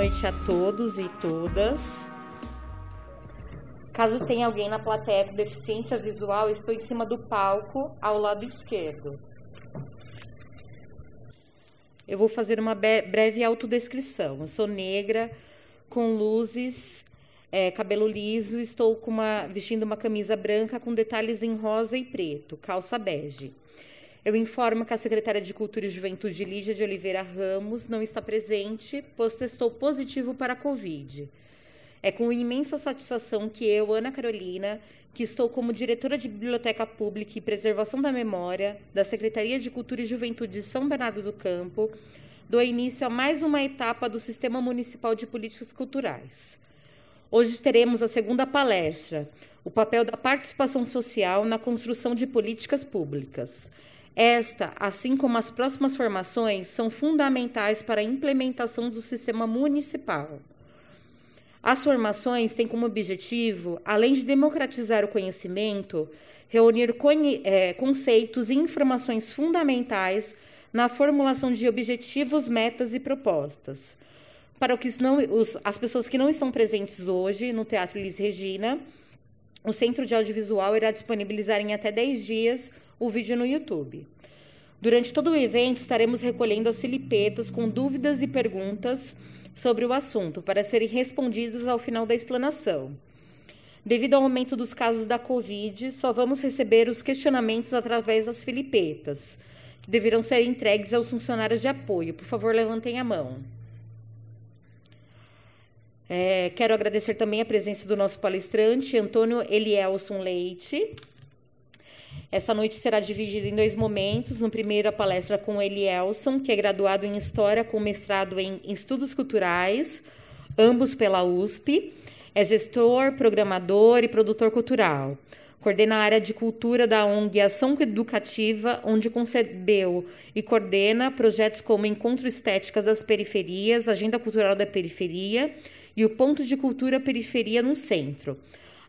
noite a todos e todas. Caso tenha alguém na plateia com deficiência visual, estou em cima do palco, ao lado esquerdo. Eu vou fazer uma breve autodescrição. Eu sou negra, com luzes, cabelo liso, estou vestindo uma camisa branca com detalhes em rosa e preto, calça bege. Eu informo que a secretária de Cultura e Juventude, Lígia de Oliveira Ramos, não está presente, pois testou positivo para a Covid. É com imensa satisfação que eu, Ana Carolina, que estou como diretora de Biblioteca Pública e Preservação da Memória da Secretaria de Cultura e Juventude de São Bernardo do Campo, dou início a mais uma etapa do Sistema Municipal de Políticas Culturais. Hoje teremos a segunda palestra, o papel da participação social na construção de políticas públicas. Esta, assim como as próximas formações, são fundamentais para a implementação do sistema municipal. As formações têm como objetivo, além de democratizar o conhecimento, reunir conceitos e informações fundamentais na formulação de objetivos, metas e propostas. Para as pessoas que não estão presentes hoje no Teatro Elis Regina, o Centro de Audiovisual irá disponibilizar em até 10 dias o vídeo no YouTube. Durante todo o evento, estaremos recolhendo as filipetas com dúvidas e perguntas sobre o assunto, para serem respondidas ao final da explanação. Devido ao aumento dos casos da Covid, só vamos receber os questionamentos através das filipetas, que deverão ser entregues aos funcionários de apoio. Por favor, levantem a mão. Quero agradecer também a presença do nosso palestrante, Antônio Elielson Leite. Essa noite será dividida em 2 momentos. No primeiro, a palestra com Elielson, que é graduado em História com mestrado em Estudos Culturais, ambos pela USP. É gestor, programador e produtor cultural. Coordena a área de cultura da ONG Ação Educativa, onde concebeu e coordena projetos como Encontro Estética das Periferias, Agenda Cultural da Periferia e o Ponto de Cultura Periferia no Centro.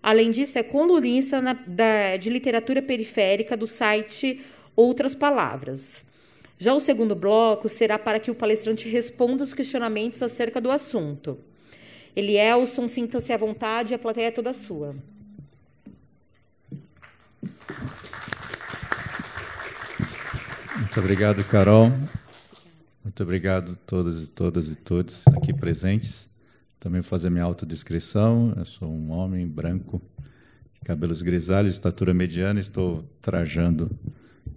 Além disso, é colunista de literatura periférica do site Outras Palavras. Já o segundo bloco será para que o palestrante responda os questionamentos acerca do assunto. Elielson, sinta-se à vontade, a plateia é toda sua. Muito obrigado, Carol. Muito obrigado a todas e todos aqui presentes. Também vou fazer minha autodescrição. Eu sou um homem branco, cabelos grisalhos, estatura mediana. Estou trajando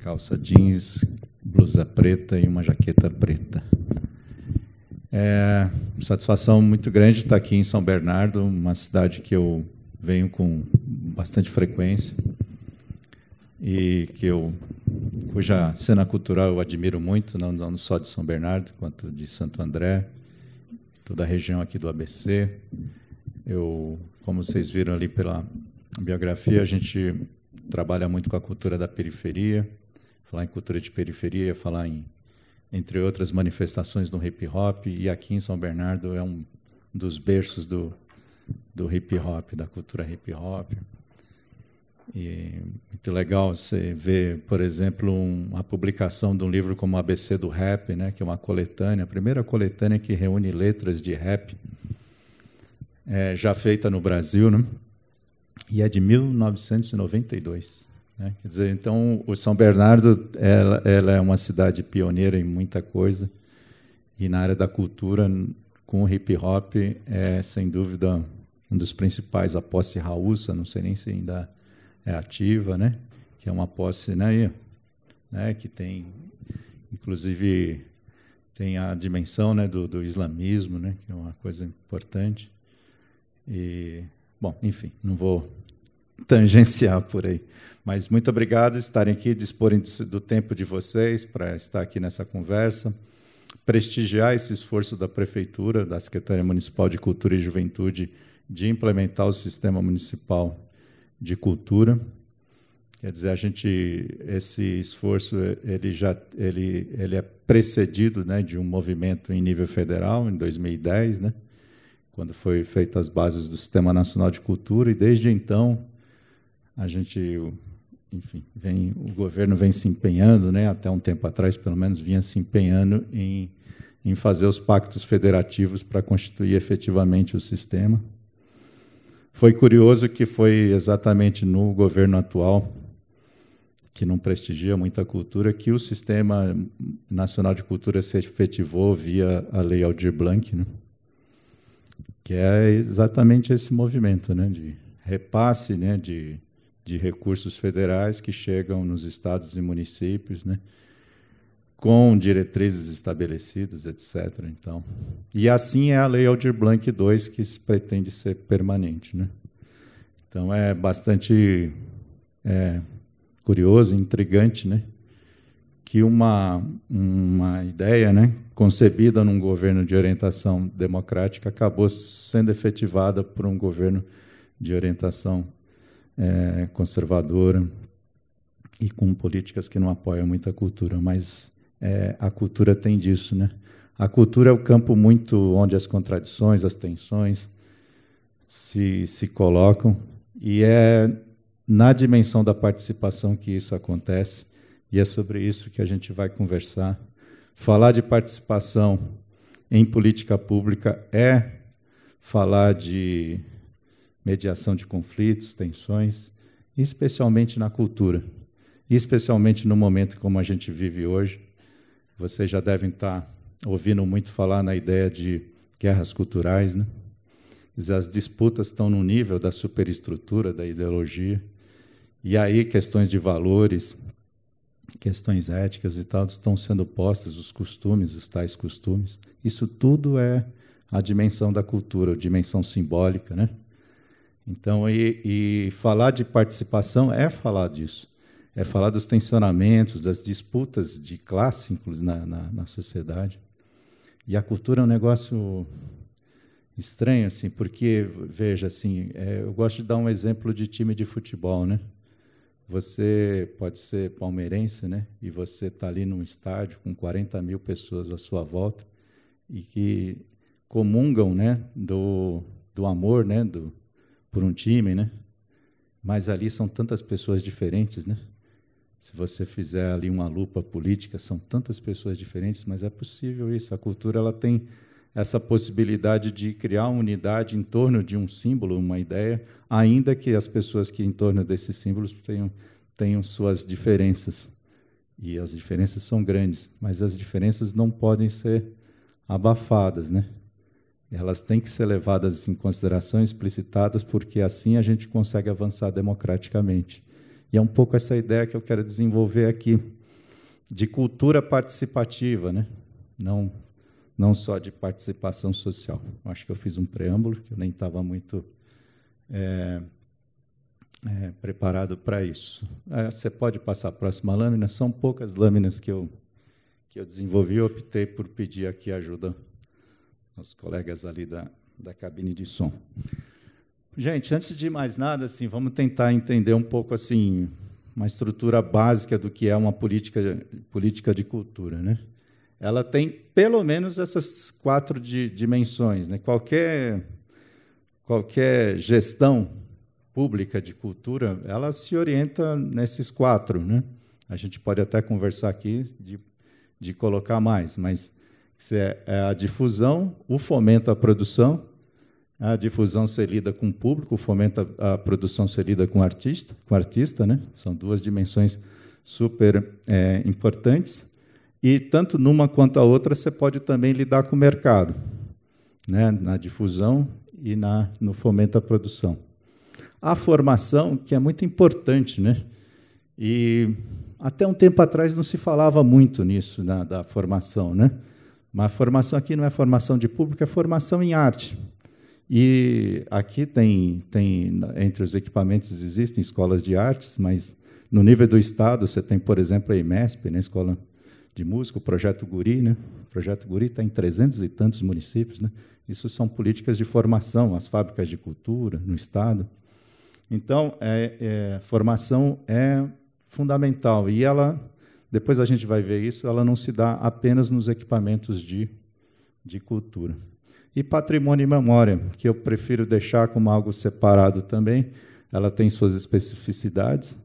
calça jeans, blusa preta e uma jaqueta preta. Satisfação muito grande estar aqui em São Bernardo, uma cidade que eu venho com bastante frequência e cuja cena cultural eu admiro muito, não só de São Bernardo, quanto de Santo André, toda a região aqui do ABC. Como vocês viram ali pela biografia, a gente trabalha muito com a cultura da periferia. Falar em cultura de periferia, falar entre outras manifestações do hip-hop, e aqui em São Bernardo é um dos berços do hip-hop, da cultura hip-hop. E muito legal você ver, por exemplo, a publicação de um livro como o ABC do Rap, né, que é uma coletânea, a primeira coletânea que reúne letras de rap, já feita no Brasil, né, e é de 1992. Né, quer dizer, então, o São Bernardo ela é uma cidade pioneira em muita coisa, e na área da cultura, com o hip-hop, sem dúvida, um dos principais, a posse Raúsa, não sei nem se ainda é ativa, né? Que é uma posse, né, que tem, inclusive, tem a dimensão, né, do islamismo, né, que é uma coisa importante. E, bom, enfim, não vou tangenciar por aí. Mas muito obrigado por estarem aqui, disporem do tempo de vocês para estar aqui nessa conversa, prestigiar esse esforço da Prefeitura, da Secretaria Municipal de Cultura e Juventude, de implementar o Sistema Municipal de Cultura. Quer dizer, esse esforço ele é precedido, né, de um movimento em nível federal, em 2010, né, quando foi feitas as bases do Sistema Nacional de Cultura, e desde então o governo vem se empenhando, né, até um tempo atrás, pelo menos, vinha se empenhando em em fazer os pactos federativos para constituir efetivamente o sistema. Foi curioso que foi exatamente no governo atual, que não prestigia muita cultura, que o Sistema Nacional de Cultura se efetivou via a Lei Aldir Blanc, né? Que é exatamente esse movimento, né, de repasse, né, de recursos federais que chegam nos estados e municípios, né, com diretrizes estabelecidas, etc. Então, e assim é a Lei Aldir Blanc II, que se pretende ser permanente, né? Então, é bastante curioso, intrigante, né, que uma ideia, né, concebida num governo de orientação democrática acabou sendo efetivada por um governo de orientação conservadora e com políticas que não apoiam muito a cultura, mas a cultura tem disso, né? A cultura é o campo muito onde as contradições, as tensões se colocam, e é na dimensão da participação que isso acontece, e é sobre isso que a gente vai conversar. Falar de participação em política pública é falar de mediação de conflitos, tensões, especialmente na cultura, e especialmente no momento como a gente vive hoje. Vocês já devem estar ouvindo muito falar na ideia de guerras culturais, né? As disputas estão no nível da superestrutura, da ideologia, e aí questões de valores, questões éticas e tal estão sendo postas, os costumes, os tais costumes. Isso tudo é a dimensão da cultura, a dimensão simbólica, né? Então, e falar de participação é falar disso, é falar dos tensionamentos, das disputas de classe, inclusive, na sociedade. E a cultura é um negócio estranho, assim, porque, veja, assim, eu gosto de dar um exemplo de time de futebol, né? Você pode ser palmeirense, né? E você está ali num estádio com 40 mil pessoas à sua volta e que comungam, né, do amor, né, por um time, né? Mas ali são tantas pessoas diferentes, né? Se você fizer ali uma lupa política, são tantas pessoas diferentes, mas é possível isso. A cultura ela tem essa possibilidade de criar uma unidade em torno de um símbolo, uma ideia, ainda que as pessoas que em torno desses símbolos tenham suas diferenças. E as diferenças são grandes, mas as diferenças não podem ser abafadas, né? Elas têm que ser levadas em consideração, explicitadas, porque assim a gente consegue avançar democraticamente. E é um pouco essa ideia que eu quero desenvolver aqui, de cultura participativa, né? Não só de participação social. Acho que eu fiz um preâmbulo, que eu nem estava muito preparado para isso. Você pode passar a próxima lâmina. São poucas lâminas que eu desenvolvi. Eu optei por pedir aqui ajuda aos colegas ali da cabine de som. Gente, antes de mais nada, assim, vamos tentar entender um pouco assim, uma estrutura básica do que é uma política de cultura, né? Ela tem, pelo menos, essas 4 dimensões, né? Qualquer gestão pública de cultura, ela se orienta nesses 4, né? A gente pode até conversar aqui de colocar mais, mas é a difusão, o fomento à produção, a difusão ser lida com o público, o fomento à produção ser lida com o artista, né? São 2 dimensões super importantes. E, tanto numa quanto a outra, você pode também lidar com o mercado, né? Na difusão e no fomento à produção. A formação, que é muito importante, né? E até um tempo atrás não se falava muito nisso, da formação, né? Mas a formação aqui não é formação de público, é formação em arte. E aqui tem entre os equipamentos existem escolas de artes, mas no nível do Estado você tem, por exemplo, a IMESP, né? Escola de Música, o Projeto Guri, né? O Projeto Guri está em 300 e tantos municípios, né? Isso são políticas de formação, as fábricas de cultura no Estado. Então, formação é fundamental. E ela, depois a gente vai ver isso, ela não se dá apenas nos equipamentos de cultura. E patrimônio e memória, que eu prefiro deixar como algo separado também, ela tem suas especificidades.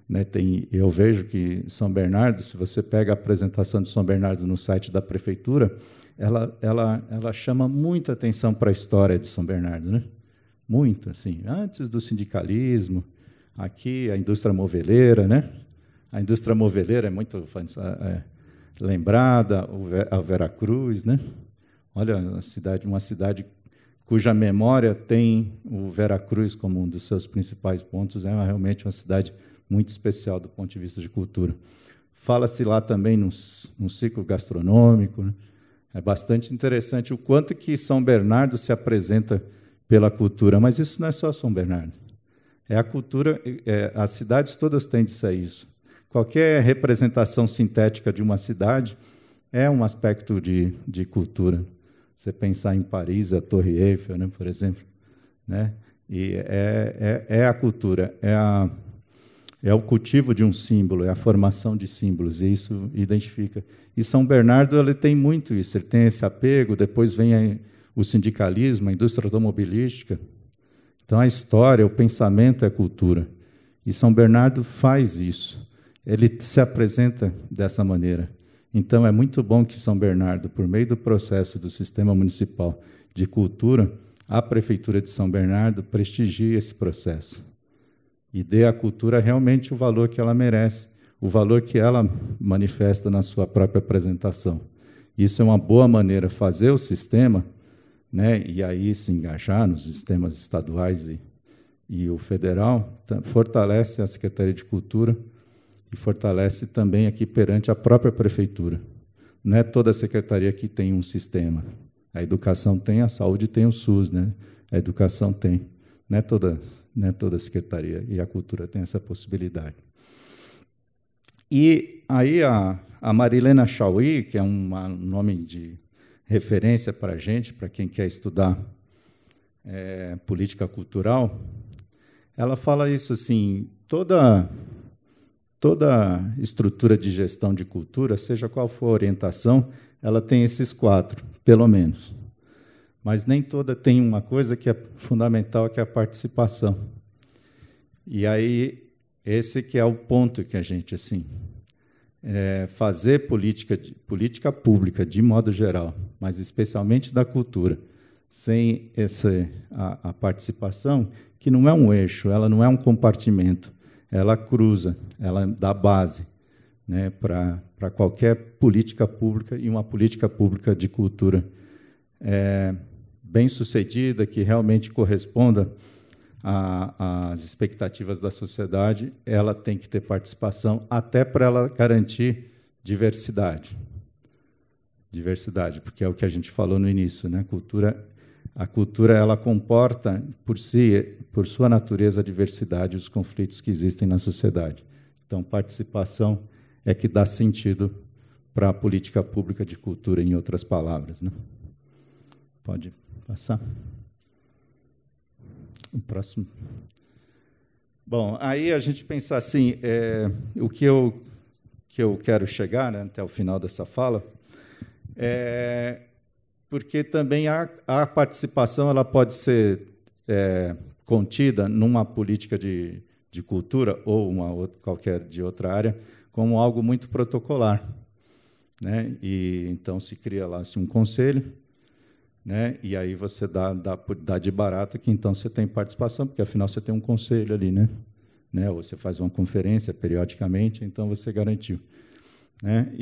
né, eu vejo que São Bernardo, se você pega a apresentação de São Bernardo no site da prefeitura, ela chama muita atenção para a história de São Bernardo, né? Muito, assim, antes do sindicalismo, aqui a indústria moveleira, né? A indústria moveleira é muito lembrada, a Veracruz, né? Olha, uma cidade cuja memória tem o Veracruz como um dos seus principais pontos, é realmente uma cidade muito especial do ponto de vista de cultura. Fala-se lá também num ciclo gastronômico, né? É bastante interessante o quanto que São Bernardo se apresenta pela cultura, mas isso não é só São Bernardo. É a cultura, as cidades todas tendem a isso. Qualquer representação sintética de uma cidade é um aspecto de cultura. Você pensar em Paris, a Torre Eiffel, né, por exemplo, né? E é a cultura, é o cultivo de um símbolo, é a formação de símbolos, e isso identifica. E São Bernardo ele tem muito isso, ele tem esse apego, depois vem o sindicalismo, a indústria automobilística. Então, a história, o pensamento é cultura. E São Bernardo faz isso. Ele se apresenta dessa maneira. Então, é muito bom que São Bernardo, por meio do processo do Sistema Municipal de Cultura, a Prefeitura de São Bernardo prestigie esse processo e dê à cultura realmente o valor que ela merece, o valor que ela manifesta na sua própria apresentação. Isso é uma boa maneira de fazer o sistema, né, e aí se engajar nos sistemas estaduais e o federal, fortalece a Secretaria de Cultura e fortalece também aqui perante a própria Prefeitura. Não é toda a secretaria que tem um sistema. A educação tem, a saúde tem o SUS, né? A educação tem. Não é toda a secretaria, e a cultura tem essa possibilidade. E aí a Marilena Chauí, que é um nome de referência para a gente, para quem quer estudar política cultural, ela fala isso assim, toda estrutura de gestão de cultura, seja qual for a orientação, ela tem esses 4, pelo menos. Mas nem toda tem uma coisa que é fundamental, que é a participação. E aí, esse que é o ponto que a gente, assim, fazer política pública, de modo geral, mas especialmente da cultura, sem a participação, que não é um eixo, ela não é um compartimento, ela cruza, ela dá base, né, para qualquer política pública, e uma política pública de cultura bem-sucedida, que realmente corresponda às expectativas da sociedade, ela tem que ter participação, até para ela garantir diversidade. Diversidade, porque é o que a gente falou no início, né? A cultura ela comporta, por sua natureza, a diversidade e os conflitos que existem na sociedade. Então, participação é que dá sentido para a política pública de cultura, em outras palavras, né? Pode passar. O próximo. Bom, aí a gente pensa assim, o que eu quero chegar, né, até o final dessa fala, porque também a participação ela pode ser contida numa política de cultura ou qualquer de outra área como algo muito protocolar, né? E então se cria lá assim, um conselho, né? E aí você dá de barato que então você tem participação, porque afinal você tem um conselho ali, né? Ou você faz uma conferência periodicamente, então você garantiu, né?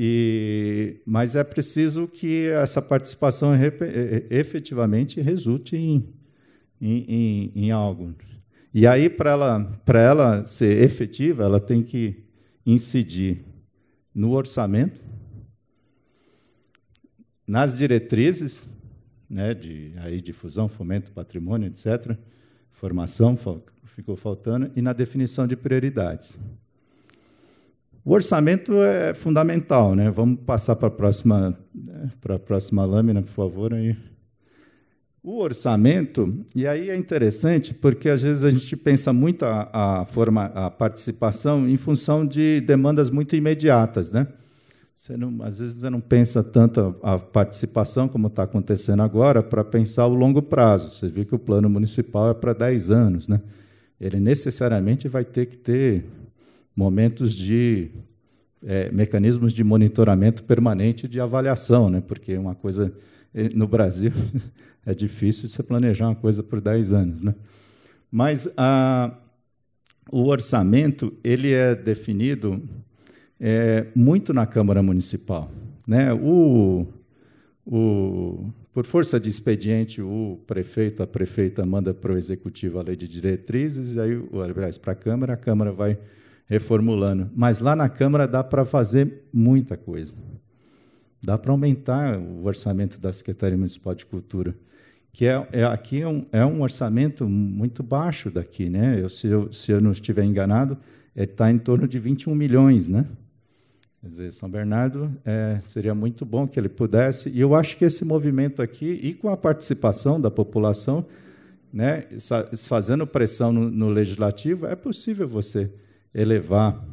Mas é preciso que essa participação efetivamente resulte em algo. E aí, para ela ser efetiva, ela tem que incidir no orçamento, nas diretrizes, né, de difusão, fomento, patrimônio, etc., formação, ficou faltando, e na definição de prioridades. O orçamento é fundamental, né? Vamos passar para a próxima lâmina, por favor. Aí. O orçamento, e aí é interessante, porque às vezes a gente pensa muito a participação em função de demandas muito imediatas, né? Às vezes você não pensa tanto a participação, como está acontecendo agora, para pensar o longo prazo. Você viu que o plano municipal é para 10 anos, né? Ele necessariamente vai ter que ter momentos de mecanismos de monitoramento permanente de avaliação, né? Porque uma coisa no Brasil é difícil você planejar uma coisa por 10 anos, né? Mas o orçamento ele é definido muito na Câmara Municipal, né? Por força de expediente, o prefeito, a prefeita manda para o executivo a lei de diretrizes, e aí, aliás, para a Câmara vai reformulando. Mas lá na Câmara dá para fazer muita coisa. Dá para aumentar o orçamento da Secretaria Municipal de Cultura, que aqui é um orçamento muito baixo daqui, né? Se eu não estiver enganado, está em torno de 21 milhões, né? Quer dizer, São Bernardo seria muito bom que ele pudesse, e eu acho que esse movimento aqui, e com a participação da população, né, fazendo pressão no Legislativo, é possível você elevar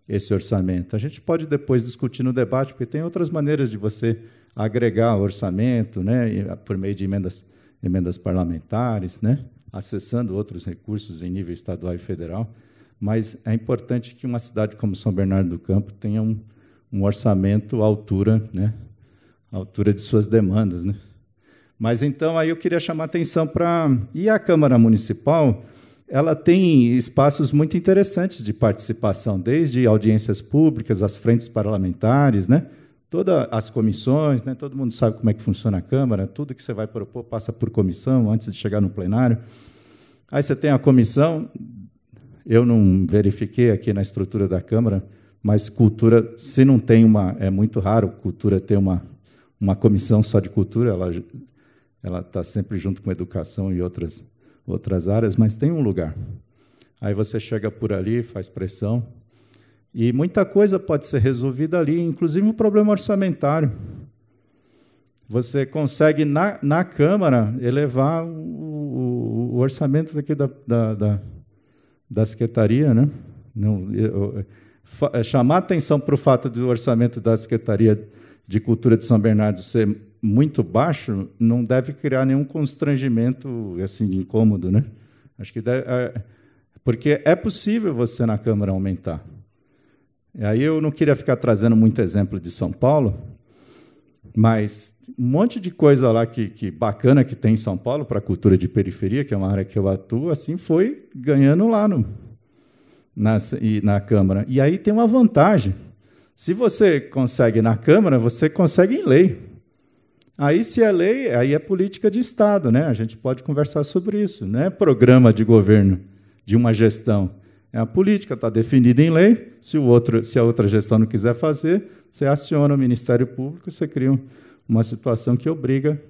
esse orçamento. A gente pode depois discutir no debate, porque tem outras maneiras de você agregar o orçamento, né, por meio de emendas parlamentares, né, acessando outros recursos em nível estadual e federal, mas é importante que uma cidade como São Bernardo do Campo tenha um orçamento à altura, né, à altura de suas demandas, né? Mas, então, aí eu queria chamar a atenção para... E a Câmara Municipal, ela tem espaços muito interessantes de participação, desde audiências públicas, as frentes parlamentares, né? Todas as comissões, né? Todo mundo sabe como é que funciona a Câmara, tudo que você vai propor passa por comissão antes de chegar no plenário. Aí você tem a comissão, eu não verifiquei aqui na estrutura da Câmara, mas cultura, se não tem é muito raro cultura ter uma comissão só de cultura, ela está sempre junto com educação e outras áreas, mas tem um lugar. Aí você chega por ali, faz pressão, e muita coisa pode ser resolvida ali, inclusive o problema orçamentário. Você consegue, na Câmara, elevar o orçamento daqui da Secretaria, né? Chamar atenção para o fato do orçamento da Secretaria de Cultura de São Bernardo ser muito baixo não deve criar nenhum constrangimento assim, incômodo, né? Acho que porque é possível você, na Câmara, aumentar. E aí eu não queria ficar trazendo muito exemplo de São Paulo, mas um monte de coisa lá que bacana que tem em São Paulo para a cultura de periferia, que é uma área que eu atuo, assim, foi ganhando lá na Câmara. E aí tem uma vantagem. Se você consegue na Câmara, você consegue em lei. Aí, se é lei, aí é política de Estado, né? A gente pode conversar sobre isso. Não é programa de governo de uma gestão. A política está definida em lei. Se a outra gestão não quiser fazer, você aciona o Ministério Público, você cria uma situação que obriga.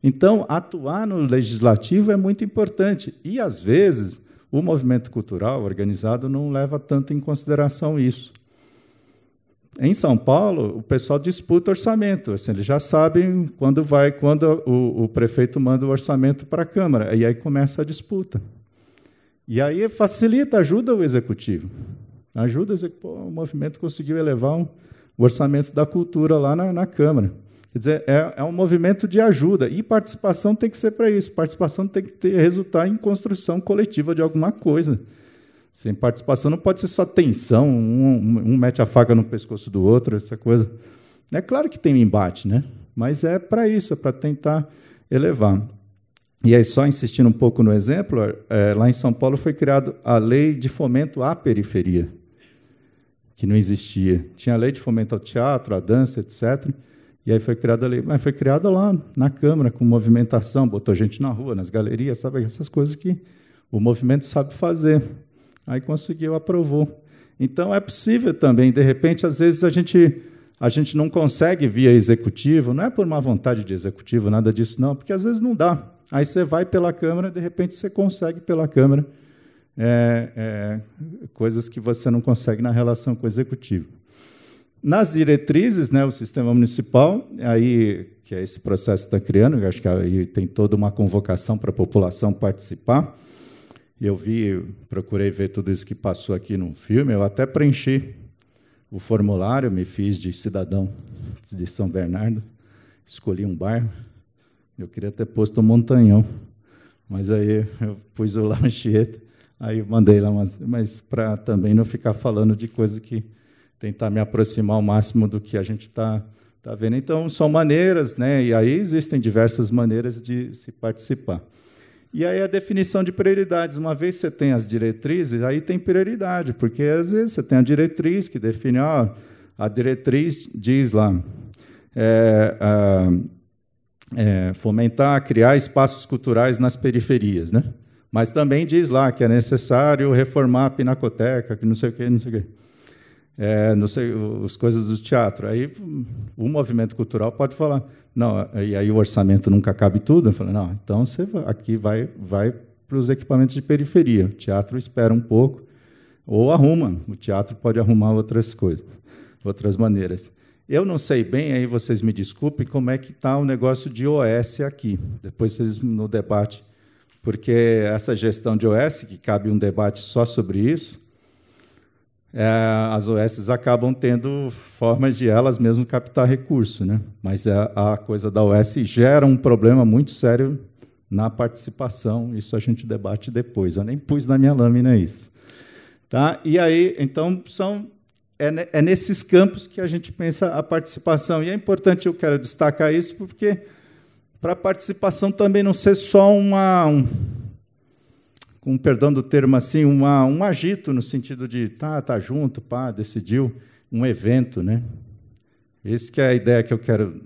Então, atuar no legislativo é muito importante. E, às vezes, o movimento cultural organizado não leva tanto em consideração isso. Em São Paulo, o pessoal disputa orçamento. Assim, eles já sabem quando o prefeito manda o orçamento para a Câmara. E aí começa a disputa. E aí facilita, ajuda o Executivo. O movimento conseguiu elevar o orçamento da cultura lá na Câmara. Quer dizer, é um movimento de ajuda. E participação tem que ser para isso. Participação tem que resultar em construção coletiva de alguma coisa. Sem participação não pode ser só tensão, um mete a faca no pescoço do outro, essa coisa. É claro que tem um embate, né? Mas é para isso, é para tentar elevar. E aí, só insistindo um pouco no exemplo, lá em São Paulo foi criada a Lei de Fomento à Periferia, que não existia. Tinha a Lei de Fomento ao Teatro, à dança, etc., e aí foi criada a lei, mas foi criada lá na Câmara, com movimentação, botou gente na rua, nas galerias, sabe, essas coisas que o movimento sabe fazer. Aí conseguiu, aprovou. Então, é possível também, de repente, às vezes a gente não consegue via executivo, não é por má vontade de executivo, nada disso, não, porque às vezes não dá. Aí você vai pela Câmara, de repente você consegue pela Câmara coisas que você não consegue na relação com o executivo. Nas diretrizes, né, o sistema municipal, aí, que é esse processo que está criando, eu acho que aí tem toda uma convocação para a população participar. Eu procurei ver tudo isso que passou aqui no filme, eu até preenchi o formulário, me fiz de cidadão de São Bernardo, escolhi um bairro, eu queria ter posto o Montanhão, mas aí eu pus o La Anchieta, Aí eu mandei lá mas para também não ficar falando de coisas que tentar me aproximar ao máximo do que a gente está vendo. Então, são maneiras, né? E aí existem diversas maneiras de se participar. E aí a definição de prioridades. Uma vez você tem as diretrizes, aí tem prioridade, porque às vezes você tem a diretriz que define, a diretriz diz lá, fomentar, criar espaços culturais nas periferias, né? Mas também diz lá que é necessário reformar a pinacoteca, que não sei o quê, não sei o quê. Não sei, as coisas do teatro. Aí o movimento cultural pode falar, não, e aí o orçamento nunca cabe tudo. Eu falo, não, então você aqui vai para os equipamentos de periferia. O teatro espera um pouco, ou arruma. O teatro pode arrumar outras coisas, outras maneiras. Eu não sei bem, aí vocês me desculpem, como é que está o negócio de OS aqui. Depois vocês, no debate, porque essa gestão de OS, que cabe um debate só sobre isso, as OS acabam tendo formas de elas mesmas captar recurso, né? Mas a coisa da OS gera um problema muito sério na participação. Isso a gente debate depois. Eu nem pus na minha lâmina isso. Tá? E aí, então, é nesses campos que a gente pensa a participação. E é importante, eu quero destacar isso, porque para a participação também não ser só com perdão do termo assim, um agito no sentido de tá junto, decidiu um evento, né? Essa que é a ideia que eu quero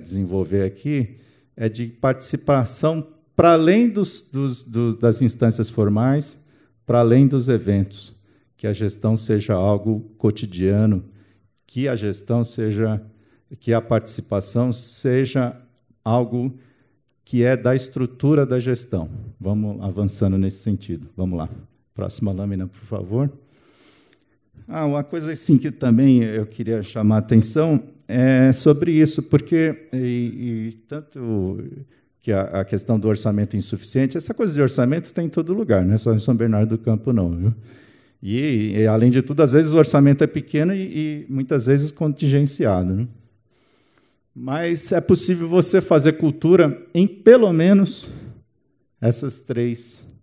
desenvolver aqui, é de participação para além das instâncias formais, para além dos eventos, que a gestão seja algo cotidiano, que a participação seja algo que é da estrutura da gestão. Vamos avançando nesse sentido. Vamos lá. Próxima lâmina, por favor. Uma coisa assim que também eu queria chamar a atenção é sobre isso, porque tanto que a questão do orçamento insuficiente, essa coisa de orçamento tem em todo lugar, não é só em São Bernardo do Campo, não, viu? E além de tudo, às vezes o orçamento é pequeno e muitas vezes contingenciado, né? Mas é possível você fazer cultura em, pelo menos, essas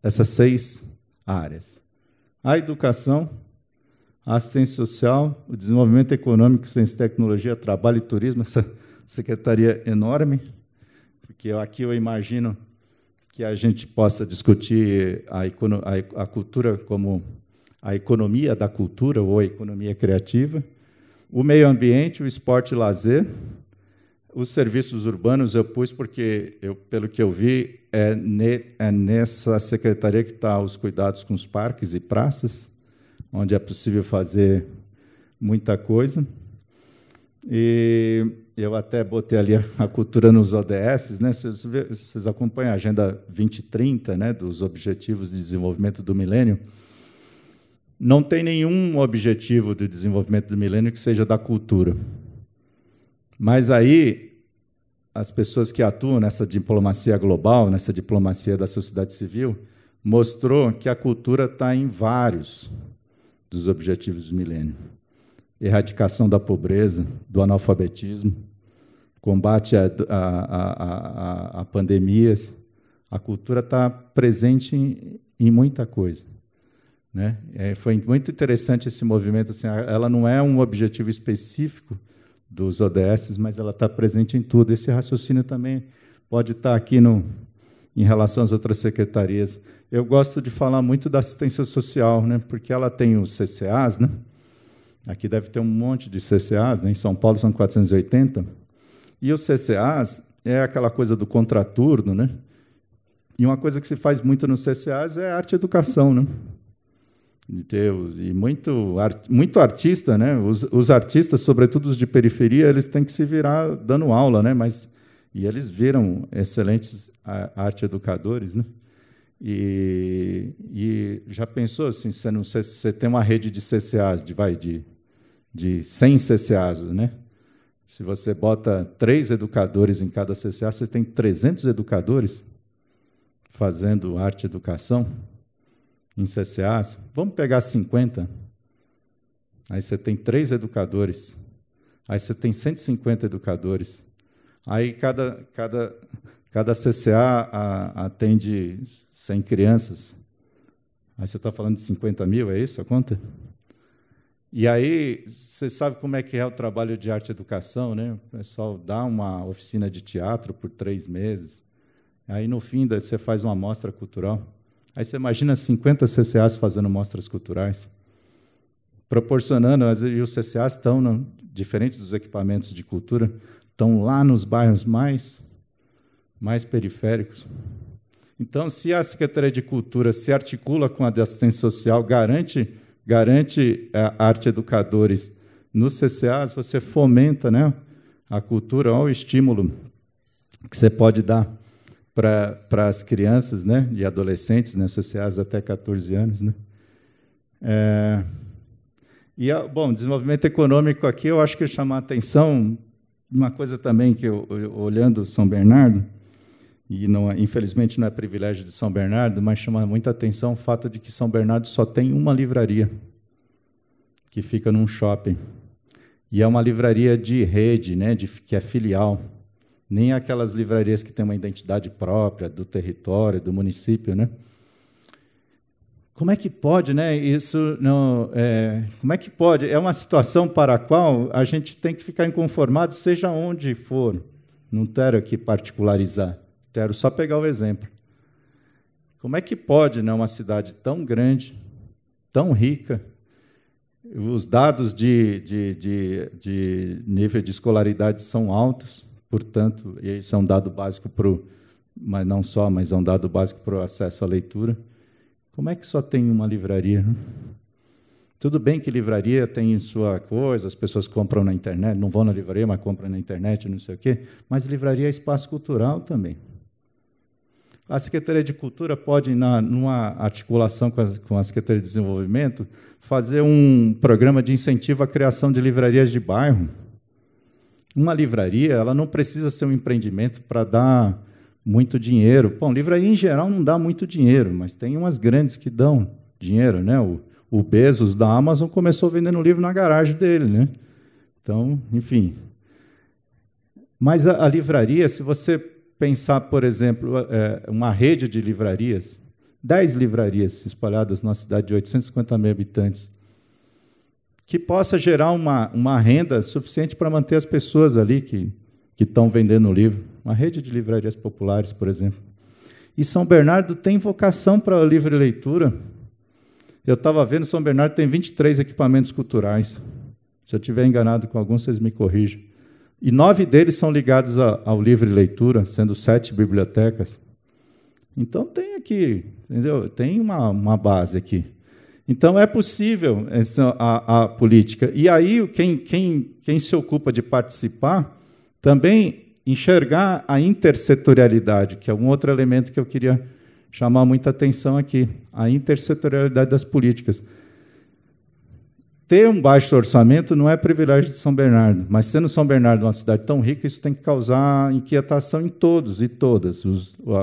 6 áreas. A educação, a assistência social, o desenvolvimento econômico, ciência e tecnologia, trabalho e turismo, essa secretaria enorme, porque aqui eu imagino que a gente possa discutir a cultura como a economia da cultura ou a economia criativa, o meio ambiente, o esporte e lazer. Os serviços urbanos eu pus porque, pelo que eu vi, é nessa secretaria que está os cuidados com os parques e praças, onde é possível fazer muita coisa. E eu até botei ali a cultura nos ODS, né? Vocês acompanham a Agenda 2030, né, dos Objetivos de Desenvolvimento do Milênio. Não tem nenhum objetivo de desenvolvimento do milênio que seja da cultura. Mas aí, as pessoas que atuam nessa diplomacia global, nessa diplomacia da sociedade civil, mostrou que a cultura está em vários dos objetivos do milênio. Erradicação da pobreza, do analfabetismo, combate a pandemias. A cultura está presente em muita coisa, né? Foi muito interessante esse movimento. Assim, ela não é um objetivo específico dos ODS, mas ela está presente em tudo. Esse raciocínio também pode estar aqui em relação às outras secretarias. Eu gosto de falar muito da assistência social, né? Porque ela tem os CCAs, né? Aqui deve ter um monte de CCAs, né? Em São Paulo são 480. E os CCAs é aquela coisa do contraturno, né? E uma coisa que se faz muito nos CCAs é arte e educação, né? E muito artista, né? Os artistas, sobretudo os de periferia, eles têm que se virar dando aula, né? E eles viram excelentes arte-educadores, né? E já pensou assim, você tem uma rede de CCAs, de 100 CCAs, né? Se você bota 3 educadores em cada CCA, você tem 300 educadores fazendo arte-educação em CCAs. Vamos pegar 50. Aí você tem 3 educadores. Aí você tem 150 educadores. Aí cada CCA atende 100 crianças. Aí você está falando de 50 mil, é isso a conta? E aí, você sabe como é que é o trabalho de arte e educação, né? O pessoal dá uma oficina de teatro por 3 meses, aí, no fim, você faz uma mostra cultural. Aí você imagina 50 CCAs fazendo mostras culturais, proporcionando, e os CCAs estão, diferente dos equipamentos de cultura, estão lá nos bairros mais periféricos. Então, se a Secretaria de Cultura se articula com a de assistência social, garante arte educadores nos CCAs, você fomenta, né, a cultura, olha o estímulo que você pode dar para as crianças, né, e adolescentes, né, CCAs até 14 anos. Né. Bom, desenvolvimento econômico aqui, eu acho que chamar a atenção, uma coisa também que olhando São Bernardo, e infelizmente não é privilégio de São Bernardo, mas chama muita atenção o fato de que São Bernardo só tem uma livraria, que fica num shopping. E é uma livraria de rede, né, que é filial. Nem aquelas livrarias que têm uma identidade própria do território, do município. Né? Como é que pode, né? Isso não, como é que pode? É uma situação para a qual a gente tem que ficar inconformado, seja onde for. Não quero aqui particularizar. Quero só pegar o exemplo. Como é que pode, né, uma cidade tão grande, tão rica, os dados de nível de escolaridade são altos, portanto, e isso é um dado básico mas não só, mas é um dado básico para o acesso à leitura. Como é que só tem uma livraria? Né? Tudo bem que livraria tem sua coisa, as pessoas compram na internet, não vão na livraria, mas compram na internet, não sei o quê, mas livraria é espaço cultural também. A Secretaria de Cultura pode, numa articulação com a Secretaria de Desenvolvimento, fazer um programa de incentivo à criação de livrarias de bairro. Uma livraria ela não precisa ser um empreendimento para dar muito dinheiro. Bom, livraria, em geral, não dá muito dinheiro, mas tem umas grandes que dão dinheiro. Né? O Bezos, da Amazon, começou vendendo livro na garagem dele. Né? Então, enfim. Mas a livraria, se você pensar, por exemplo, uma rede de livrarias, 10 livrarias espalhadas numa cidade de 850 mil habitantes, que possa gerar uma renda suficiente para manter as pessoas ali que estão vendendo o livro. Uma rede de livrarias populares, por exemplo. E São Bernardo tem vocação para a livre leitura. Eu estava vendo, São Bernardo tem 23 equipamentos culturais. Se eu estiver enganado com algum, vocês me corrijam. E 9 deles são ligados ao livre leitura, sendo 7 bibliotecas. Então, tem aqui, entendeu? Tem uma base aqui. Então, é possível a política. E aí, quem se ocupa de participar, também enxergar a intersetorialidade, que é um outro elemento que eu queria chamar muita atenção aqui, a intersetorialidade das políticas. Ter um baixo orçamento não é privilégio de São Bernardo, mas sendo São Bernardo uma cidade tão rica, isso tem que causar inquietação em todos e todas,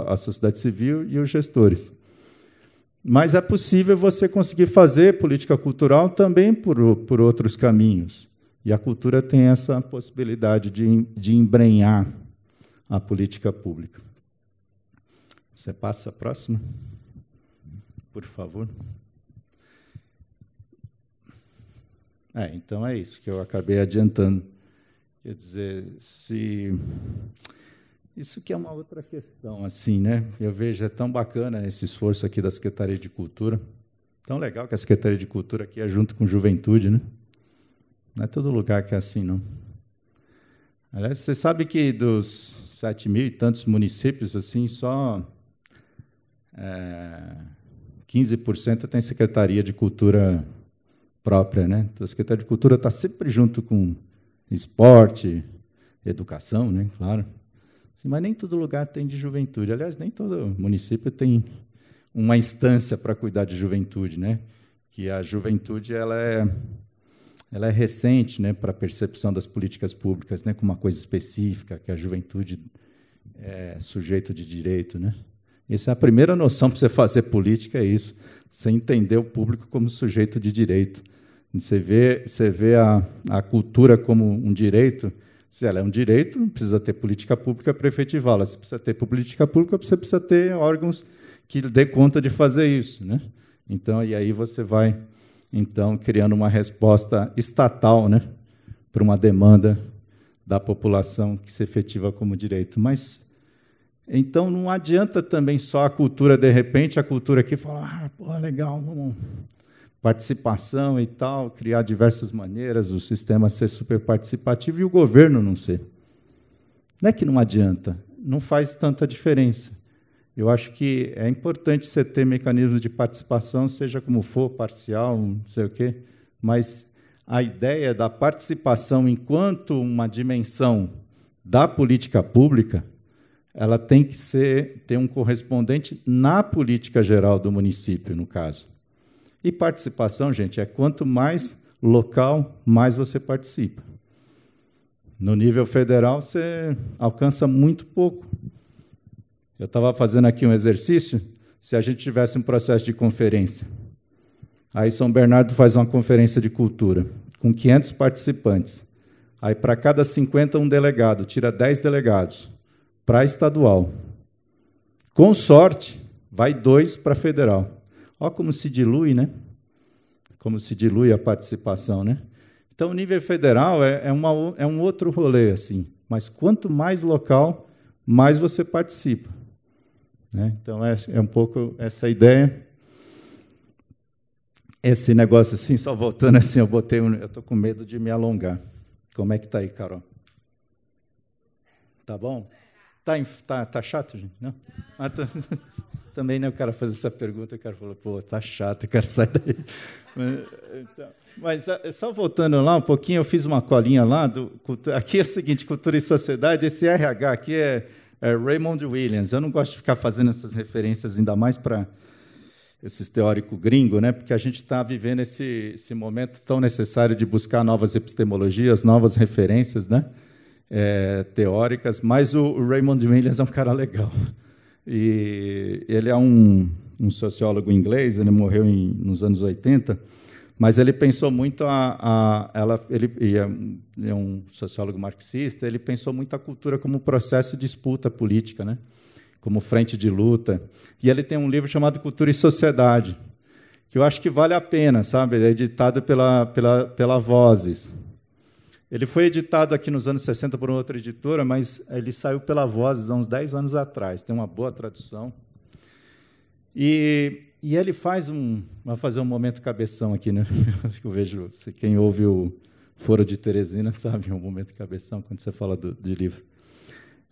a sociedade civil e os gestores. Mas é possível você conseguir fazer política cultural também por outros caminhos. E a cultura tem essa possibilidade de embrenhar a política pública. Você passa a próxima, por favor. Então é isso que eu acabei adiantando. Quer dizer, isso que é uma outra questão, assim, né? Eu vejo, é tão bacana esse esforço aqui da Secretaria de Cultura. Tão legal que a Secretaria de Cultura aqui é junto com Juventude, né? Não é todo lugar que é assim, não. Aliás, você sabe que dos 7.000 e tantos municípios, assim, só 15% tem Secretaria de Cultura própria, né? Então, a Secretaria de Cultura está sempre junto com esporte, educação, né? Claro. Assim, mas nem todo lugar tem de juventude. Aliás, nem todo município tem uma instância para cuidar de juventude, né? Que a juventude ela é recente, né, para a percepção das políticas públicas, né, como uma coisa específica, que a juventude é sujeito de direito, né? Essa é a primeira noção para você fazer política, é isso. Você entender o público como sujeito de direito. Você vê a cultura como um direito. Se ela é um direito, precisa ter política pública para efetivá-la. Se precisa ter política pública, você precisa ter órgãos que dê conta de fazer isso, né? Então, e aí você vai, então, criando uma resposta estatal, né, para uma demanda da população que se efetiva como direito. Mas, então, não adianta também só a cultura, de repente, a cultura aqui fala, pô, legal, vamos... participação e tal, criar diversas maneiras, o sistema ser super participativo e o governo não ser. Não é que não adianta, não faz tanta diferença. Eu acho que é importante você ter mecanismos de participação, seja como for, parcial, não sei o quê, mas a ideia da participação enquanto uma dimensão da política pública, ela tem que ter um correspondente na política geral do município, no caso. E participação, gente, é quanto mais local, mais você participa. No nível federal, você alcança muito pouco. Eu estava fazendo aqui um exercício, se a gente tivesse um processo de conferência. Aí São Bernardo faz uma conferência de cultura, com 500 participantes. Aí, para cada 50, um delegado, tira 10 delegados para a estadual. Com sorte, vai 2 para a federal. Olha como se dilui, né? Como se dilui a participação, né? Então, o nível federal é um outro rolê, assim. Mas quanto mais local, mais você participa. Né? Então, é um pouco essa ideia. Esse negócio assim, só voltando assim, eu estou com medo de me alongar. Como é que está aí, Carol? Tá bom? Tá chato, gente? Não? Também, né, o cara fazer essa pergunta, o cara falou, pô, tá chato, eu quero sair daí. Mas só voltando lá um pouquinho, eu fiz uma colinha lá, aqui é o seguinte, Cultura e Sociedade, esse RH aqui é Raymond Williams. Eu não gosto de ficar fazendo essas referências, ainda mais para esses teóricos gringos, né, porque a gente está vivendo esse momento tão necessário de buscar novas epistemologias, novas referências, né, teóricas, mas o Raymond Williams é um cara legal. E ele é um sociólogo inglês, ele morreu nos anos 80, mas ele pensou muito ele é um sociólogo marxista, ele pensou muito a cultura como processo de disputa política, né? Como frente de luta. E ele tem um livro chamado Cultura e Sociedade, que eu acho que vale a pena, sabe? Ele é editado pela Vozes. Ele foi editado aqui nos anos 60 por uma outra editora, mas ele saiu pela Vozes há uns 10 anos atrás. Tem uma boa tradução. E ele vai fazer um momento cabeção aqui, né? Acho que eu vejo, quem ouve o Foro de Teresina sabe, um momento cabeção, quando você fala de livro.